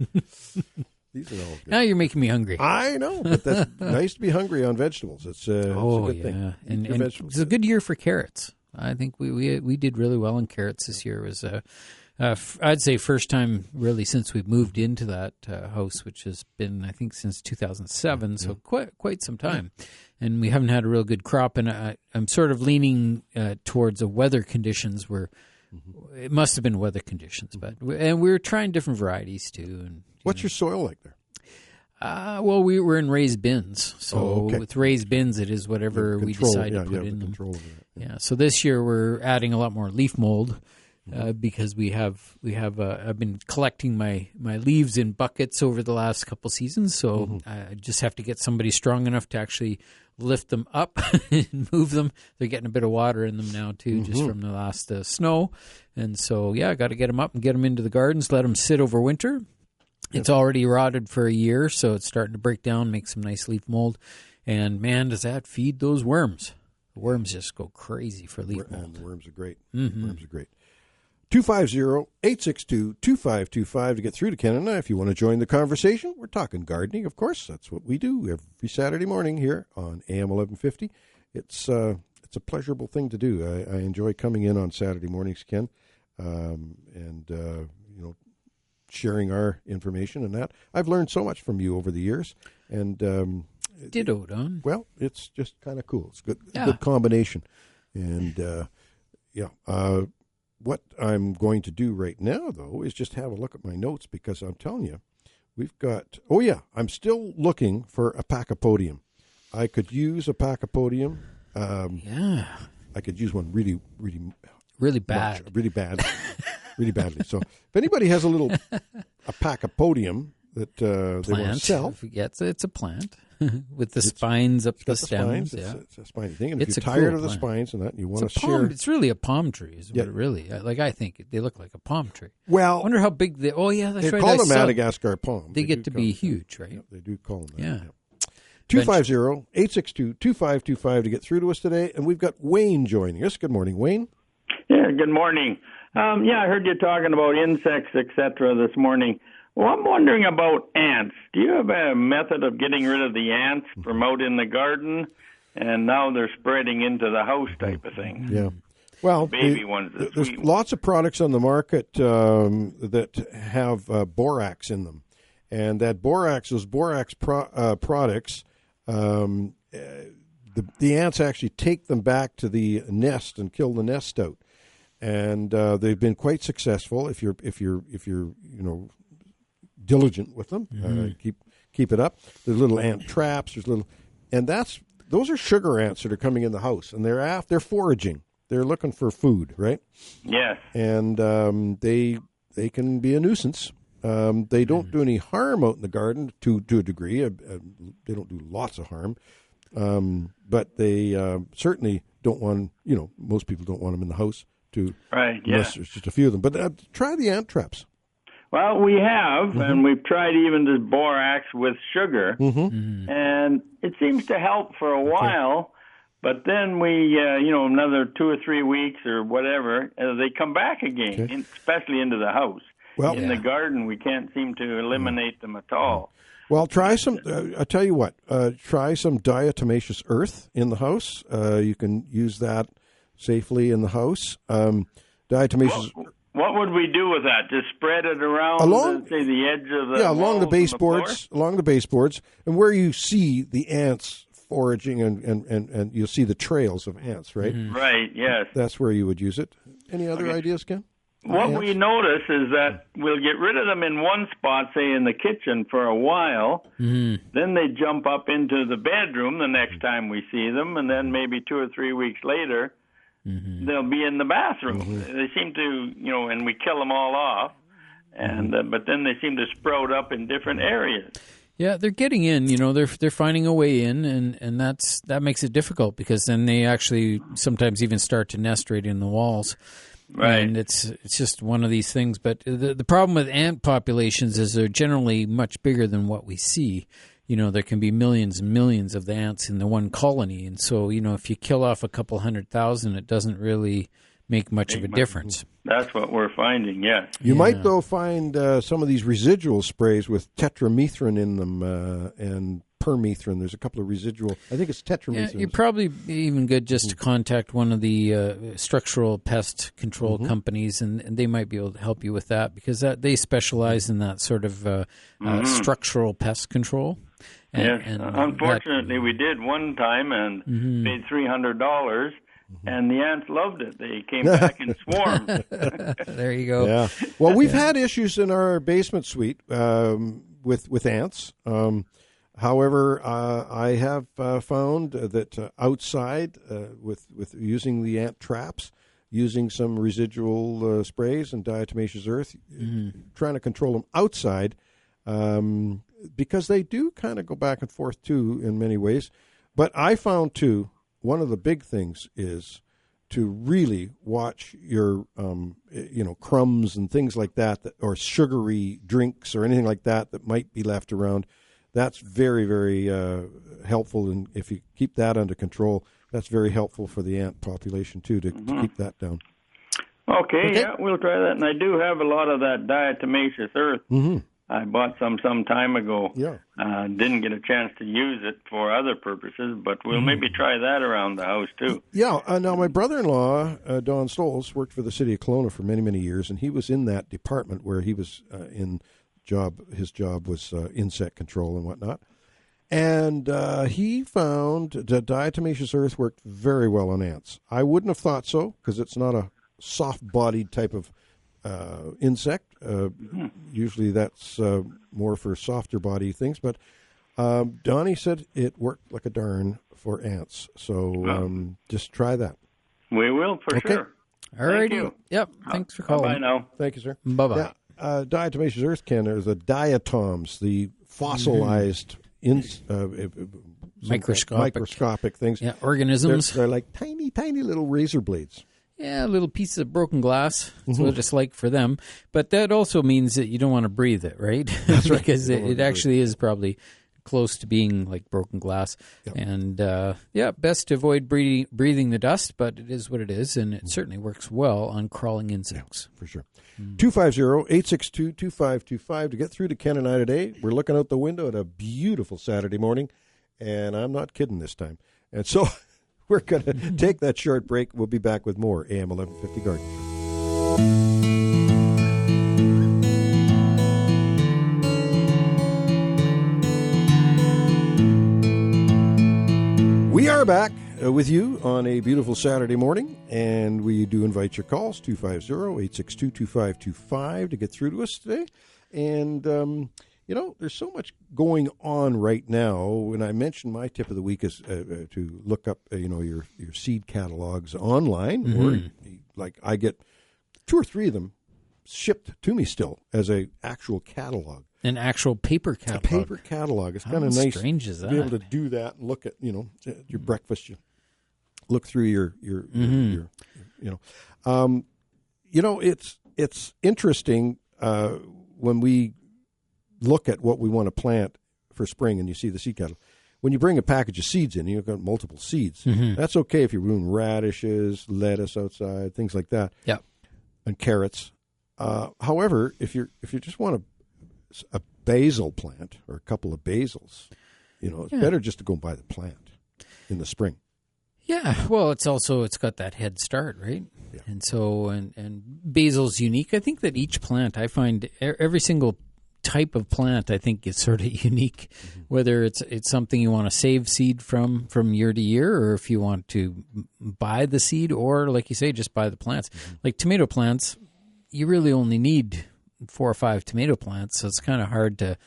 These are all good. Now you're making me hungry. I know, but that's nice to be hungry on vegetables. It's a good thing. And it's a good year for carrots. I think we did really well in carrots this year. It was I'd say first time really since we've moved into that house, which has been, I think, since 2007, so quite some time. And we haven't had a real good crop, and I'm sort of leaning towards the weather conditions where it must have been weather conditions, and we were trying different varieties too. And what's your soil like there? Well, we were in raised bins, so with raised bins, it is whatever we decide to put in them. So this year we're adding a lot more leaf mold. Because we have I've been collecting my leaves in buckets over the last couple seasons, so I just have to get somebody strong enough to actually lift them up and move them. They're getting a bit of water in them now too, just from the last snow, and so I got to get them up and get them into the gardens, let them sit over winter. It's already rotted for a year, so it's starting to break down, make some nice leaf mold, and man, does that feed those worms. The worms just go crazy for leaf mold. The worms are great. Worms are great. 250-862-2525 to get through to Ken and I if you want to join the conversation. We're talking gardening, of course. That's what we do every Saturday morning here on AM 1150. It's a pleasurable thing to do. I enjoy coming in on Saturday mornings, Ken, and sharing our information and that. I've learned so much from you over the years, and ditto, Don. Well, it's just kind of cool. It's good, good combination, and what I'm going to do right now, though, is just have a look at my notes because I'm telling you, we've got... I'm still looking for a pachypodium. I could use a pachypodium. I could use one really bad. Really bad. Really badly. So if anybody has a pachypodium that they want to sell... It's a plant. With the spines up the stems. It's a spiny thing. And if you're tired of the spines and that, and you want to share... It's really a palm tree, is what it really... I think they look like a palm tree. Well... I wonder how big they... Oh, yeah, that's right. They call them Madagascar palm. They get to be huge, right? Yeah, they do call them that. Yeah. 250-862-2525 to get through to us today. And we've got Wayne joining us. Good morning, Wayne. Yeah, good morning. I heard you talking about insects, etc. this morning. Well, I'm wondering about ants. Do you have a method of getting rid of the ants from out in the garden? And now they're spreading into the house type of thing. Yeah. Well, baby ones. There's lots of products on the market that have borax in them. And those borax products, the ants actually take them back to the nest and kill the nest out. And they've been quite successful if you're diligent with them. Keep it up. There's little ant traps. Those are sugar ants that are coming in the house, and they're foraging. They're looking for food, right? Yes. And they can be a nuisance. They don't do any harm out in the garden to a degree. They don't do lots of harm, but they certainly don't want. Most people don't want them in the house. Unless there's just a few of them. But try the ant traps. Well, we have, and we've tried even this borax with sugar, and it seems to help for a while, but then we, another 2 or 3 weeks or whatever, they come back again, especially into the house. Well, in the garden, we can't seem to eliminate them at all. Well, try some, I'll tell you what, try some diatomaceous earth in the house. You can use that safely in the house. Diatomaceous What would we do with that? Just spread it around, the edge of the along the baseboards, and where you see the ants foraging, and you'll see the trails of ants, right? Right. Yes. That's where you would use it. Any other ideas, Ken? What we notice is that we'll get rid of them in one spot, say in the kitchen, for a while. Then they jump up into the bedroom the next time we see them, and then maybe 2 or 3 weeks later, they'll be in the bathroom. They seem to, and we kill them all off, and but then they seem to sprout up in different areas. Yeah, they're getting in. They're finding a way in, and that makes it difficult because then they actually sometimes even start to nest right in the walls. Right, and it's just one of these things. But the problem with ant populations is they're generally much bigger than what we see. There can be millions and millions of the ants in the one colony. And so, if you kill off a couple 100,000, it doesn't really make much of a difference. That's what we're finding, yes. You might, though, find some of these residual sprays with tetramethrin in them and permethrin. There's a couple of residual. I think it's tetramethrin. Yeah, you're probably even good just to contact one of the structural pest control companies, and they might be able to help you with that, because they specialize in that sort of structural pest control. Yes, unfortunately, we did one time and paid $300. And the ants loved it. They came back in swarms. There you go. Yeah. Well, we've had issues in our basement suite with ants. However, I have found that outside, with using the ant traps, using some residual sprays and diatomaceous earth, trying to control them outside, because they do kind of go back and forth too in many ways. But I found too, one of the big things is to really watch your, crumbs and things like that, or sugary drinks or anything like that might be left around. That's very, very helpful, and if you keep that under control, that's very helpful for the ant population too, to keep that down. Okay, yeah, we'll try that. And I do have a lot of that diatomaceous earth. I bought some time ago. Yeah. Didn't get a chance to use it for other purposes, but we'll maybe try that around the house too. Yeah. Now, my brother-in-law, Don Stolz, worked for the city of Kelowna for many, many years, and he was in that department where he was his job was insect control and whatnot. And he found that diatomaceous earth worked very well on ants. I wouldn't have thought so, because it's not a soft-bodied type of insect. Usually that's more for softer body things. But Donnie said it worked like a darn for ants. So just try that. We will, for sure. All right. Yep. Thanks for calling. Bye now. Thank you, sir. Bye-bye. Yeah. Diatomaceous earth there's the diatoms, the fossilized microscopic things. Yeah, organisms. They're like tiny, tiny little razor blades. Yeah, little pieces of broken glass. That's what it's like for them. But that also means that you don't want to breathe it, right? That's right. Because it actually is probably close to being like broken glass. Yep. And, best to avoid breathing the dust, but it is what it is, and it certainly works well on crawling insects. Yeah, for sure. 250-862-2525 to get through to Ken and I today. We're looking out the window at a beautiful Saturday morning, and I'm not kidding this time. And so we're going to take that short break. We'll be back with more AM 1150 Garden. We are back with you on a beautiful Saturday morning, and we do invite your calls, 250-862-2525, to get through to us today. And, there's so much going on right now. When I mentioned my tip of the week is to look up, your seed catalogs online, or like I get 2 or 3 of them shipped to me still as a actual catalog. An actual paper catalog. A paper catalog. It's kind of nice strange is to be able to do that and look at, your breakfast. You look through your it's interesting when we look at what we want to plant for spring and you see the seed catalog. When you bring a package of seeds in, you've got multiple seeds. That's okay if you're doing radishes, lettuce outside, things like that. Yeah. And carrots. However, if you just want a basil plant or a couple of basils, it's better just to go and buy the plant in the spring. Yeah, well, it's got that head start, right? Yeah. And so, and basil's unique. I think that each plant, I find every single type of plant, I think, is sort of unique. Whether it's something you want to save seed from year to year, or if you want to buy the seed, or like you say, just buy the plants. Like tomato plants, you really only need 4 or 5 tomato plants, so it's kind of hard to.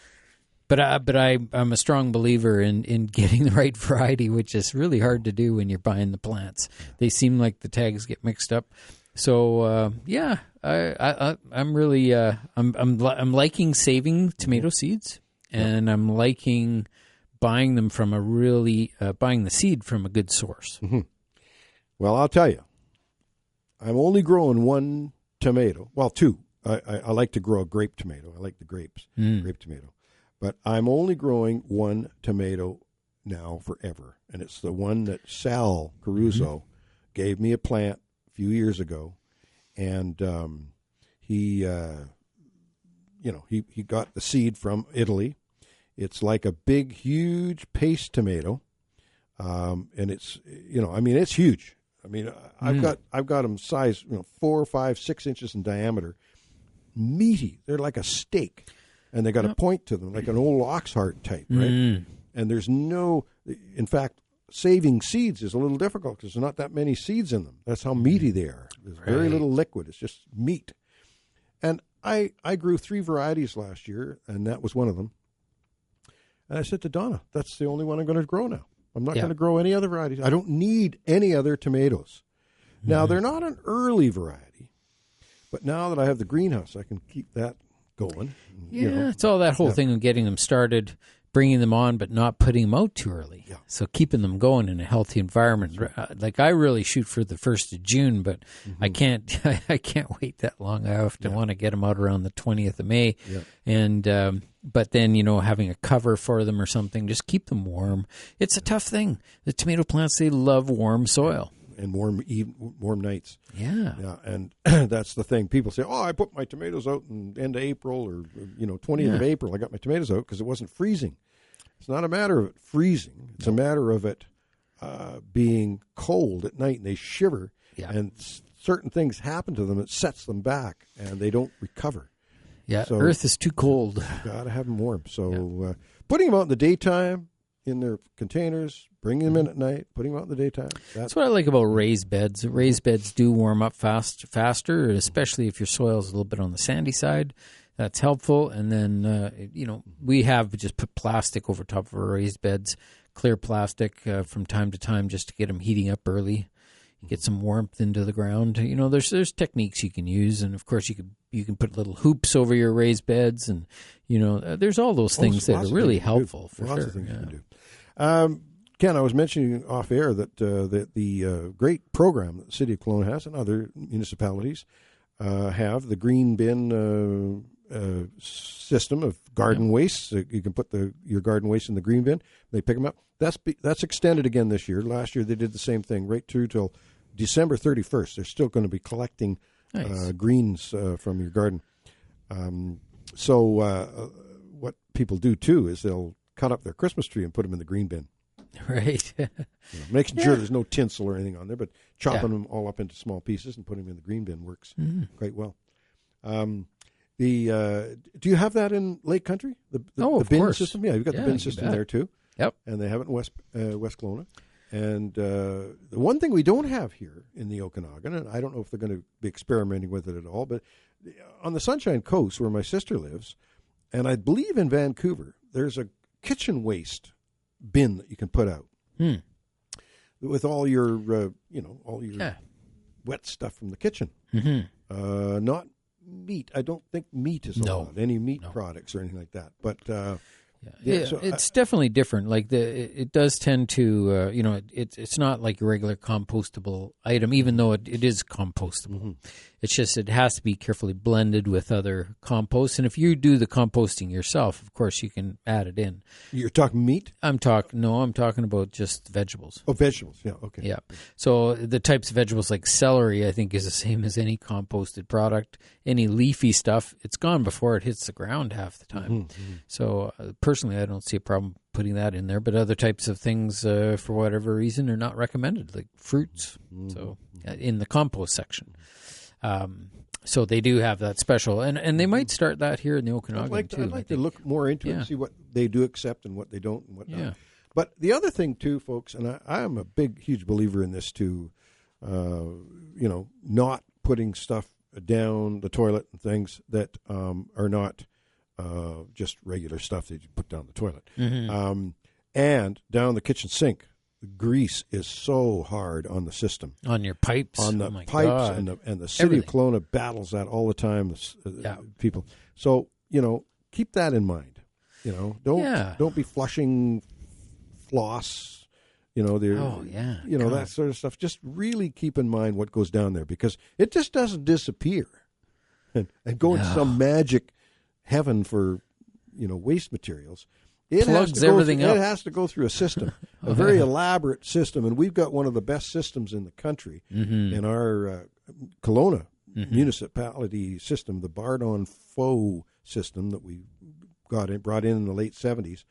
But I'm a strong believer in getting the right variety, which is really hard to do when you're buying the plants. They seem like the tags get mixed up. So I'm really I'm liking saving tomato seeds, and I'm liking buying them from buying the seed from a good source. Well, I'll tell you, I'm only growing 1 tomato. Well, 2. I like to grow a grape tomato. I like the grapes, grape tomato. But I'm only growing 1 tomato now forever, and it's the one that Sal Caruso gave me a plant few years ago, and he got the seed from Italy. It's like a big, huge paste tomato, and it's it's huge. I mean, I've got them sized 4, 5, 6 inches in diameter, meaty. They're like a steak, and they got a point to them, like an old ox heart type, right? And there's no, in fact, saving seeds is a little difficult because there's not that many seeds in them. That's how meaty they are. There's very little liquid. It's just meat. And I grew 3 varieties last year, and that was one of them. And I said to Donna, that's the only one I'm going to grow now. I'm not going to grow any other varieties. I don't need any other tomatoes. Now, they're not an early variety, but now that I have the greenhouse, I can keep that going. Yeah, it's all that whole thing of getting them started, bringing them on, but not putting them out too early. Yeah. So keeping them going in a healthy environment. Like I really shoot for the 1st of June, but I can't wait that long. I often want to get them out around the 20th of May. Yeah. And but then, having a cover for them or something, just keep them warm. It's a tough thing. The tomato plants, they love warm soil. And warm nights. Yeah. Yeah, and that's the thing. People say, I put my tomatoes out in end of April or 20th of April. I got my tomatoes out because it wasn't freezing. It's not a matter of it freezing. It's a matter of it being cold at night, and they shiver, and certain things happen to them that sets them back, and they don't recover. Yeah, so Earth is too cold. You got to have them warm. So putting them out in the daytime in their containers, bringing them in at night, putting them out in the daytime. That's what I like about raised beds. Raised beds do warm up faster, especially if your soil is a little bit on the sandy side. That's helpful. And then, we have just put plastic over top of our raised beds, clear plastic from time to time just to get them heating up early, get some warmth into the ground. There's techniques you can use. And, of course, you can put little hoops over your raised beds. And, there's all those things that are really helpful for sure. Lots of things you can do. Ken, I was mentioning off air that the great program that the City of Kelowna has and other municipalities have, the green bin system of garden waste. So you can put your garden waste in the green bin. They pick them up. That's extended again this year. Last year they did the same thing right through till December 31st. They're still going to be collecting greens from your garden. So what people do too is they'll cut up their Christmas tree and put them in the green bin. Right. Making sure there's no tinsel or anything on there, but chopping them all up into small pieces and putting them in the green bin works quite well. Do you have that in Lake Country? The bin course. System? Yeah, you've got the bin system there too. Yep. And they have it in West Kelowna. And the one thing we don't have here in the Okanagan, and I don't know if they're going to be experimenting with it at all, but on the Sunshine Coast where my sister lives, and I believe in Vancouver, there's a kitchen waste bin that you can put out with all your wet stuff from the kitchen. Not meat. I don't think meat is allowed. Any meat products or anything like that. But so it's definitely different. Like it does tend to, it's not like a regular compostable item, even though it is compostable. It's just it has to be carefully blended with other composts. And if you do the composting yourself, of course, you can add it in. You're talking meat? I'm talking about just vegetables. Oh, vegetables. Yeah, okay. Yeah. So the types of vegetables like celery, I think, is the same as any composted product. Any leafy stuff, it's gone before it hits the ground half the time. So personally, I don't see a problem putting that in there. But other types of things, for whatever reason, are not recommended, like fruits. So in the compost section. So they do have that special, and they might start that here in the Okanagan too. I'd like to look more into it and see what they do accept and what they don't and what not. But the other thing too, folks, and I am a huge believer in this too, not putting stuff down the toilet and things that are not just regular stuff that you put down the toilet. And down the kitchen sink. The grease is so hard on the system. On your pipes. On the pipes, and the city of Kelowna battles that all the time, people. So, keep that in mind. Don't be flushing floss, that sort of stuff. Just really keep in mind what goes down there because it just doesn't disappear and go into some magic heaven for, waste materials. plugs everything up. It has to go through a system, a very elaborate system, and we've got one of the best systems in the country in our Kelowna municipality system, the Bardon-Faux system that we brought in the late 70s.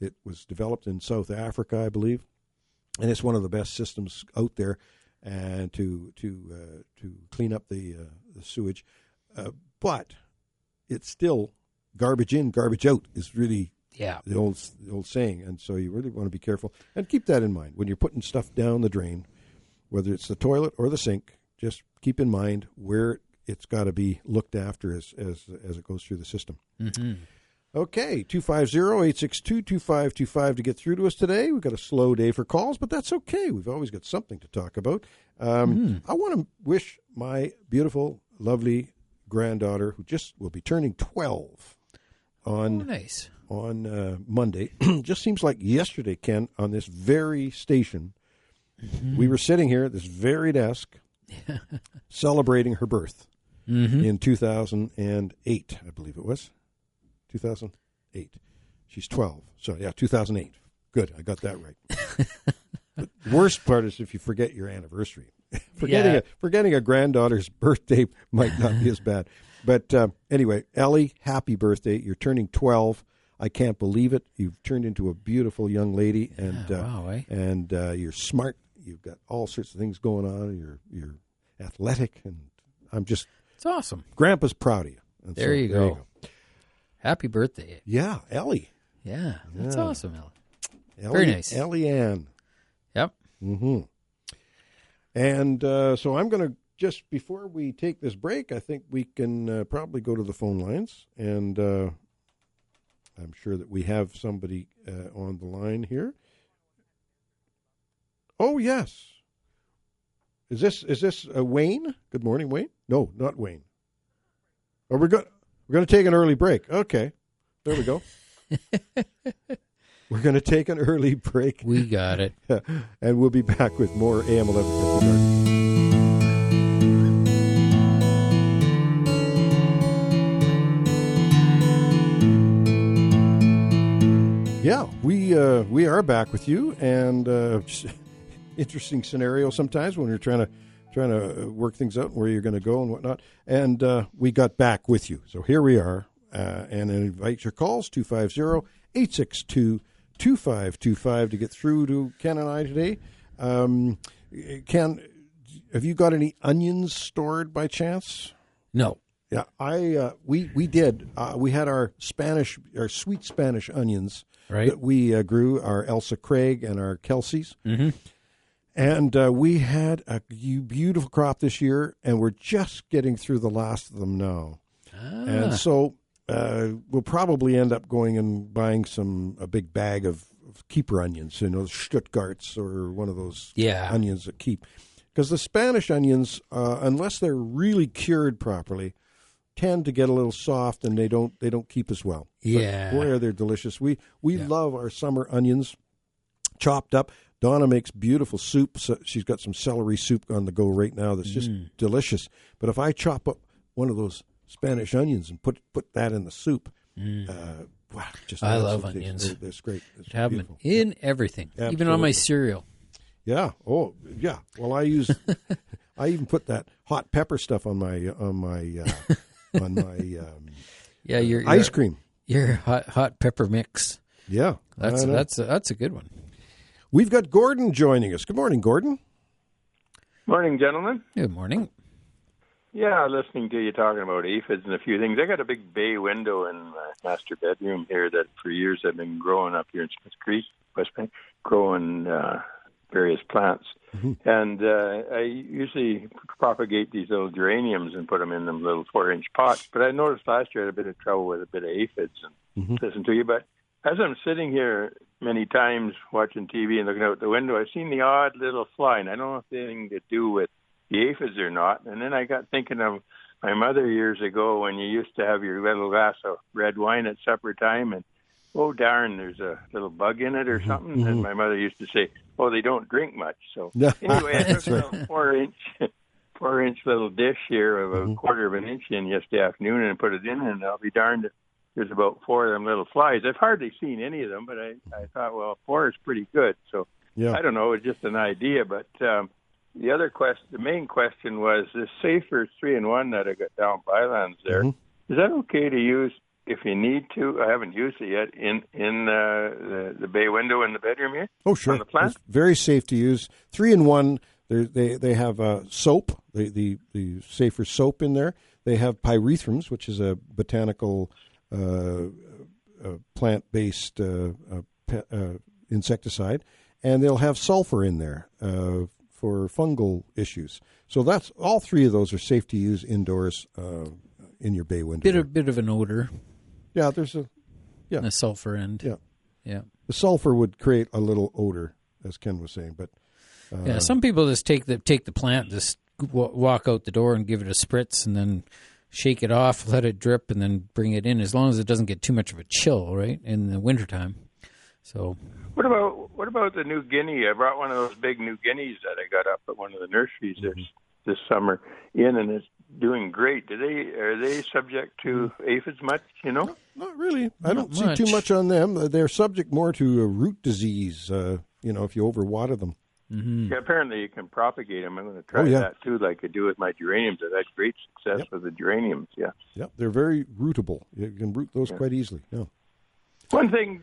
It was developed in South Africa, I believe, and it's one of the best systems out there, and to clean up the sewage. But it's still garbage in, garbage out is really the old saying, and so you really want to be careful and keep that in mind when you're putting stuff down the drain, whether it's the toilet or the sink. Just keep in mind where it's got to be looked after as it goes through the system. Okay, 250-862-2525 to get through to us today. We've got a slow day for calls, but that's okay. We've always got something to talk about. I want to wish my beautiful, lovely granddaughter, who just will be turning 12 on Monday. Just seems like yesterday, Ken, on this very station, we were sitting here at this very desk celebrating her birth in 2008, I believe it was. 2008. She's 12. So, 2008. Good. I got that right. The worst part is if you forget your anniversary. Forgetting a granddaughter's birthday might not be as bad. But anyway, Ellie, happy birthday. You're turning 12. I can't believe it. You've turned into a beautiful young lady, and you're smart. You've got all sorts of things going on. You're athletic, and it's awesome. Grandpa's proud of you. And there you go. Happy birthday. Yeah, Ellie. Yeah, that's awesome, Ellie. Very nice. Ellie Ann. Yep. And so I'm going to, just before we take this break, I think we can probably go to the phone lines. And I'm sure that we have somebody on the line here. Oh, yes. Is this Wayne? Good morning, Wayne. No, not Wayne. Oh, we're going to take an early break. Okay. There we go. We're going to take an early break. We got it. And we'll be back with more AM 1150. Yeah, we are back with you, and interesting scenario sometimes when you're trying to work things out and where you're going to go and whatnot. And we got back with you. So here we are, and I invite your calls, 250-862-2525 to get through to Ken and I today. Ken, have you got any onions stored by chance? No. Yeah, we did. We had our sweet Spanish onions that we grew, our Elsa Craig and our Kelsey's. And we had a beautiful crop this year, and we're just getting through the last of them now. And so we'll probably end up going and buying a big bag of keeper onions, Stuttgarts or one of those onions that keep. Because the Spanish onions, unless they're really cured properly, tend to get a little soft, and they don't keep as well. Yeah. But boy, are they delicious. We love our summer onions chopped up. Donna makes beautiful soup. So she's got some celery soup on the go right now that's just delicious. But if I chop up one of those Spanish onions and put that in the soup, wow! I love onions. It's great. It's have them in everything, Absolutely. Even on my cereal. Yeah. Oh, yeah. Well, I even put that hot pepper stuff on my your ice cream. Your hot pepper mix. Yeah, that's a good one. We've got Gordon joining us. Good morning, Gordon. Morning, gentlemen. Good morning. Yeah, listening to you talking about aphids and a few things. I got a big bay window in my master bedroom here that for years I've been growing up here in Smith Creek, West Bank, growing various plants. And I usually propagate these little geraniums and put them in them little 4-inch pots. But I noticed last year I had a bit of trouble with a bit of aphids and listen to you. But as I'm sitting here many times watching TV and looking out the window, I've seen the odd little fly, and I don't know if it's anything to do with the aphids or not. And then I got thinking of my mother years ago when you used to have your little glass of red wine at supper time, and oh darn, there's a little bug in it or something. And my mother used to say, "Oh, they don't drink much." So anyway, I took a little 4-inch little dish here of a quarter of an inch in yesterday afternoon and put it in, and I'll be darned if there's about 4 of them little flies. I've hardly seen any of them, but I thought, well, 4 is pretty good. So I don't know, it's just an idea. But the other question, the main question was this Safer 3-in-1 that I got down Bylands there. Is that okay to use if you need to? I haven't used it yet in the bay window in the bedroom here. Oh, sure. On the plant. It's very safe to use. 3-in-1. They have soap, the Safer soap in there. They have pyrethrum, which is a botanical plant-based insecticide, and they'll have sulfur in there for fungal issues. So that's all 3 of those are safe to use indoors in your bay window. Bit of an odor. Yeah, there's a sulfur end. Yeah. The sulfur would create a little odor, as Ken was saying, but some people just take the plant, just walk out the door and give it a spritz, and then shake it off, let it drip, and then bring it in. As long as it doesn't get too much of a chill, right, in the wintertime. So, what about the New Guinea? I brought one of those big New Guineas that I got up at one of the nurseries this summer and it's doing great. Are they subject to aphids much? You know? Not really. I don't see too much on them. They're subject more to root disease. If you overwater them. Yeah, apparently you can propagate them. I'm going to try that too, like I do with my geraniums. I've had great success with the geraniums. Yeah. Yep, they're very rootable. You can root those quite easily. Yeah. One thing,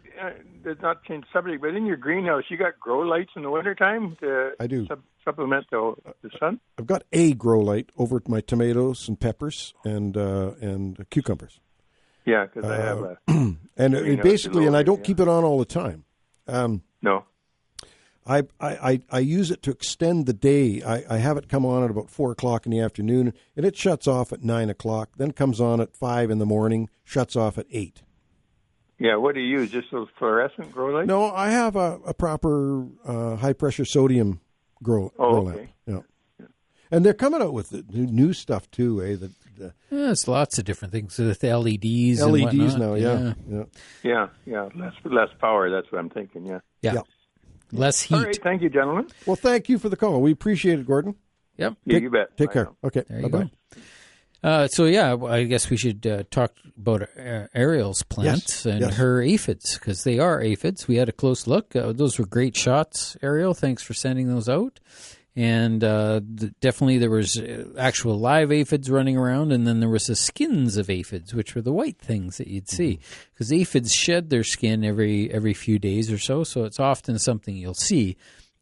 does not change subject, but in your greenhouse, you got grow lights in the wintertime to I do. Supplement the sun? I've got a grow light over my tomatoes and peppers and cucumbers. Yeah, because I have a... and I don't keep it on all the time. No. I use it to extend the day. I have it come on at about 4 o'clock in the afternoon, and it shuts off at 9 o'clock, then comes on at 5 in the morning, shuts off at 8. Yeah, what do you use? Just those fluorescent grow lights? No, I have a proper high-pressure sodium grow lamp. Yeah. And they're coming out with the new stuff, too, eh? There's lots of different things with LEDs and LEDs whatnot. now, Yeah. Less power, that's what I'm thinking, Yeah. Less heat. All right, thank you, gentlemen. Well, thank you for the call. We appreciate it, Gordon. Yep. Yeah, you bet. Take care. Okay, bye-bye. I guess we should talk about Ariel's plants and her aphids, because they are aphids. We had a close look. Those were great shots, Ariel. Thanks for sending those out. And definitely there was actual live aphids running around, and then there was the skins of aphids, which were the white things that you'd see. Because aphids shed their skin every few days or so it's often something you'll see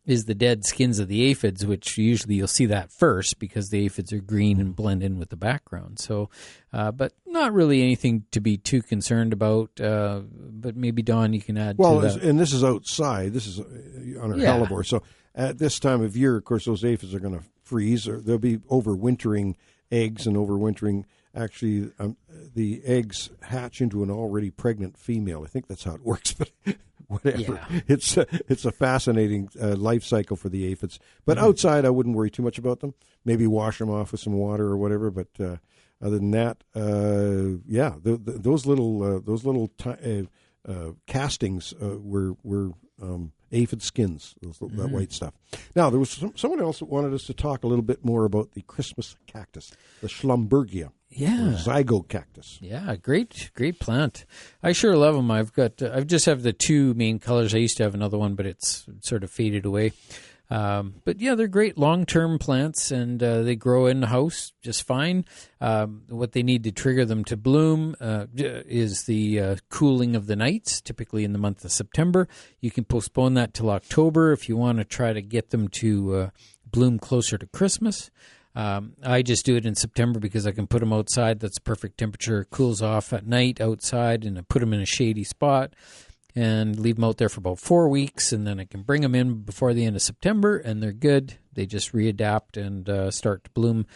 is the dead skins of the aphids, which usually you'll see that first because the aphids are green and blend in with the background. So, but not really anything to be too concerned about. But maybe, Don, you can add to that. And this is outside. This is on our hellebore. So at this time of year, of course, those aphids are going to freeze, or they'll be overwintering eggs and overwintering. Actually, the eggs hatch into an already pregnant female. I think that's how it works, but whatever. Yeah. It's a fascinating life cycle for the aphids. But outside, I wouldn't worry too much about them. Maybe wash them off with some water or whatever. But other than that, those little castings were aphid skins, that white stuff. Now, there was someone else that wanted us to talk a little bit more about the Christmas cactus, the Schlumbergia. Yeah, zygo cactus. Yeah, great plant. I sure love them. I just have the 2 main colors. I used to have another one, but it's sort of faded away. But yeah, they're great long-term plants, and they grow in the house just fine. What they need to trigger them to bloom is the cooling of the nights, typically in the month of September. You can postpone that till October if you want to try to get them to bloom closer to Christmas. I just do it in September because I can put them outside. That's perfect temperature. It cools off at night outside, and I put them in a shady spot and leave them out there for about 4 weeks, and then I can bring them in before the end of September, and they're good. They just readapt and start to bloom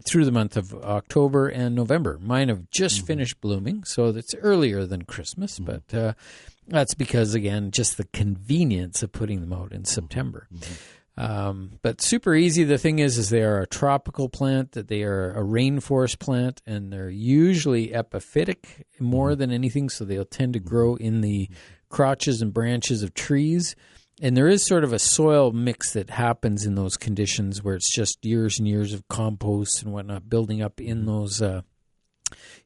through the month of October and November. Mine have just finished blooming, so it's earlier than Christmas, but that's because, again, just the convenience of putting them out in September. But super easy. The thing is they are a tropical plant, that they are a rainforest plant, and they're usually epiphytic more than anything, so they'll tend to grow in the crotches and branches of trees. And there is sort of a soil mix that happens in those conditions where it's just years and years of compost and whatnot building up in those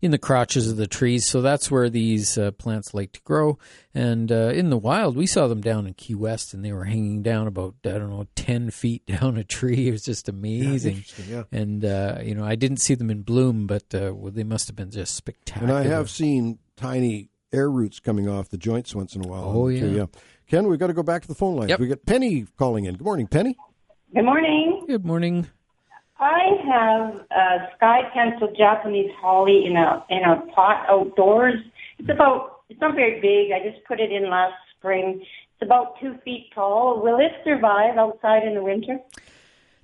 in the crotches of the trees. So that's where these plants like to grow. And in the wild, we saw them down in Key West, and they were hanging down about, 10 feet down a tree. It was just amazing. Yeah. And, I didn't see them in bloom, but they must have been just spectacular. And I have seen tiny air roots coming off the joints once in a while. Oh, yeah. Too, yeah. Ken, we've got to go back to the phone line. Yep. We got Penny calling in. Good morning, Penny. Good morning. Good morning. I have a sky pencil Japanese holly in a pot outdoors. It's not very big. I just put it in last spring. It's about 2 feet tall. Will it survive outside in the winter?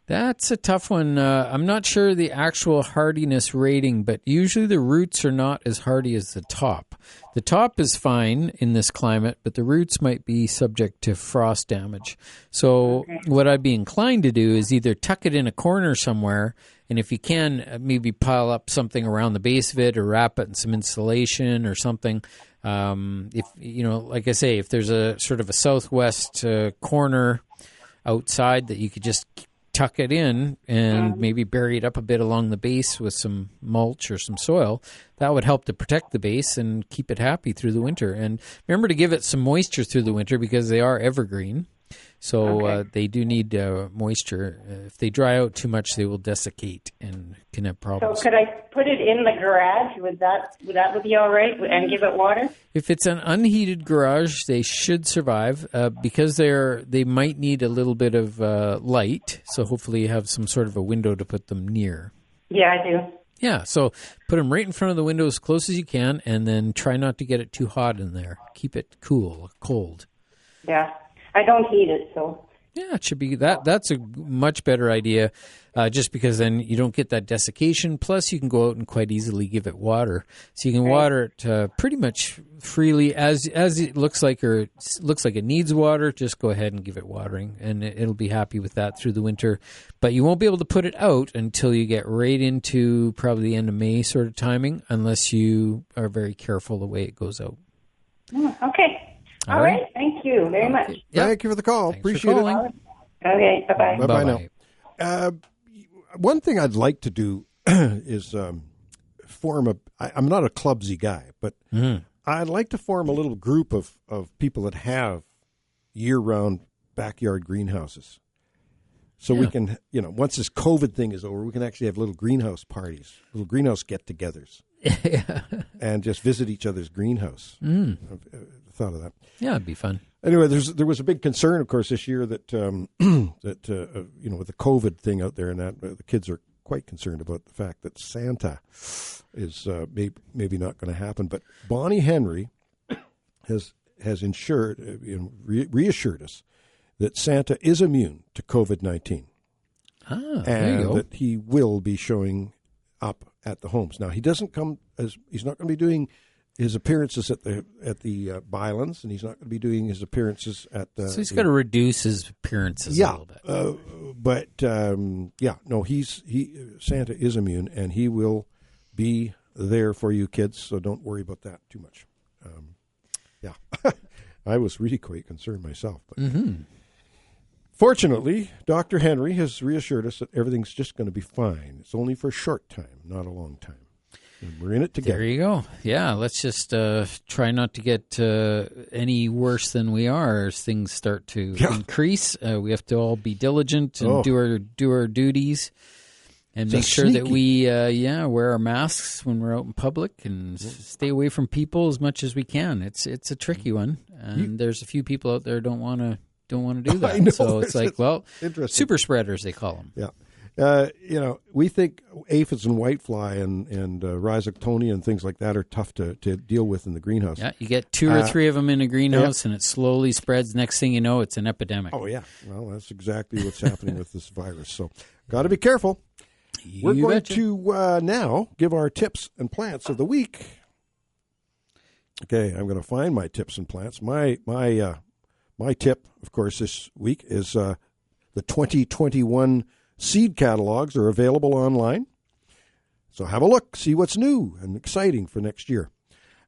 That's a tough one. I'm not sure the actual hardiness rating, but usually the roots are not as hardy as the top. The top is fine in this climate, but the roots might be subject to frost damage. So what I'd be inclined to do is either tuck it in a corner somewhere, and if you can, maybe pile up something around the base of it or wrap it in some insulation or something. If like I say, if there's a sort of a southwest corner outside that you could just tuck it in and maybe bury it up a bit along the base with some mulch or some soil, that would help to protect the base and keep it happy through the winter. And remember to give it some moisture through the winter because they are evergreen. So they do need moisture. If they dry out too much, they will desiccate and can have problems. So could I put it in the garage? Would that be all right? And give it water? If it's an unheated garage, they should survive because they might need a little bit of light. So hopefully you have some sort of a window to put them near. Yeah, I do. Yeah, so put them right in front of the window as close as you can, and then try not to get it too hot in there. Keep it cold. Yeah. I don't heat it, so. Yeah, it should be that. That's a much better idea, just because then you don't get that desiccation. Plus, you can go out and quite easily give it water, so you can water it pretty much freely as it looks like, or it looks like it needs water. Just go ahead and give it watering, and it'll be happy with that through the winter. But you won't be able to put it out until you get right into probably the end of May sort of timing, unless you are very careful the way it goes out. Okay. All right. Thank you very much. Yep. Thank you for the call. Thanks Appreciate for it. calling. Okay. Bye-bye. Bye-bye now. One thing I'd like to do is form I'm not a clubsy guy, but I'd like to form a little group of people that have year-round backyard greenhouses. So we can, once this COVID thing is over, we can actually have little greenhouse parties, little greenhouse get-togethers. And just visit each other's greenhouse. I've thought of that. Yeah, it'd be fun. Anyway, there was a big concern, of course, this year that with the COVID thing out there, and that the kids are quite concerned about the fact that Santa is maybe not going to happen. But Bonnie Henry has reassured us that Santa is immune to COVID-19, and that he will be showing up at the homes. Now, he doesn't come he's not going to be doing his appearances at the Bylands, and he's not going to be doing his appearances at the... So he's got to reduce his appearances a little bit. Santa is immune, and he will be there for you kids, so don't worry about that too much. I was really quite concerned myself. But fortunately, Dr. Henry has reassured us that everything's just going to be fine. It's only for a short time, not a long time. And we're in it together. There you go. Yeah, let's just try not to get any worse than we are as things start to increase. We have to all be diligent and do our duties, and make sure that we wear our masks when we're out in public and stay away from people as much as we can. It's a tricky one, and there's a few people out there don't want to do that. I know. So it's like, super spreaders they call them. Yeah. We think aphids and whitefly and rhizoctonia and things like that are tough to deal with in the greenhouse. Yeah, you get 2 or 3 of them in a greenhouse, and it slowly spreads. Next thing you know, it's an epidemic. Oh, yeah. Well, that's exactly what's happening with this virus. So got to be careful. We're going to now give our tips and plants of the week. Okay, I'm going to find my tips and plants. My tip, of course, this week is the 2021 seed catalogs are available online. So have a look, see what's new and exciting for next year.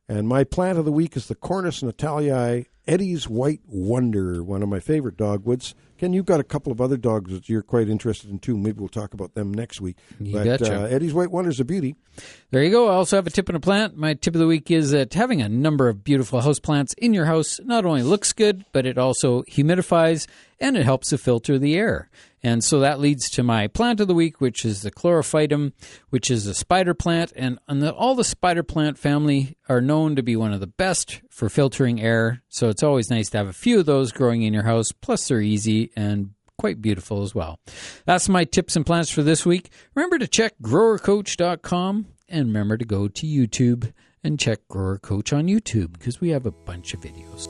And my plant of the week is the Cornus Natalii Eddie's White Wonder, one of my favorite dogwoods. Ken, you've got a couple of other dogs that you're quite interested in, too. Maybe we'll talk about them next week. You betcha. Eddie's White Wonder's a beauty. There you go. I also have a tip and a plant. My tip of the week is that having a number of beautiful houseplants in your house not only looks good, but it also humidifies and it helps to filter the air. And so that leads to my plant of the week, which is the chlorophytum, which is a spider plant. And all the spider plant family are known to be one of the best for filtering air. So it's always nice to have a few of those growing in your house. Plus, they're easy and quite beautiful as well. That's my tips and plants for this week. Remember to check growercoach.com and remember to go to YouTube and check Grower Coach on YouTube because we have a bunch of videos.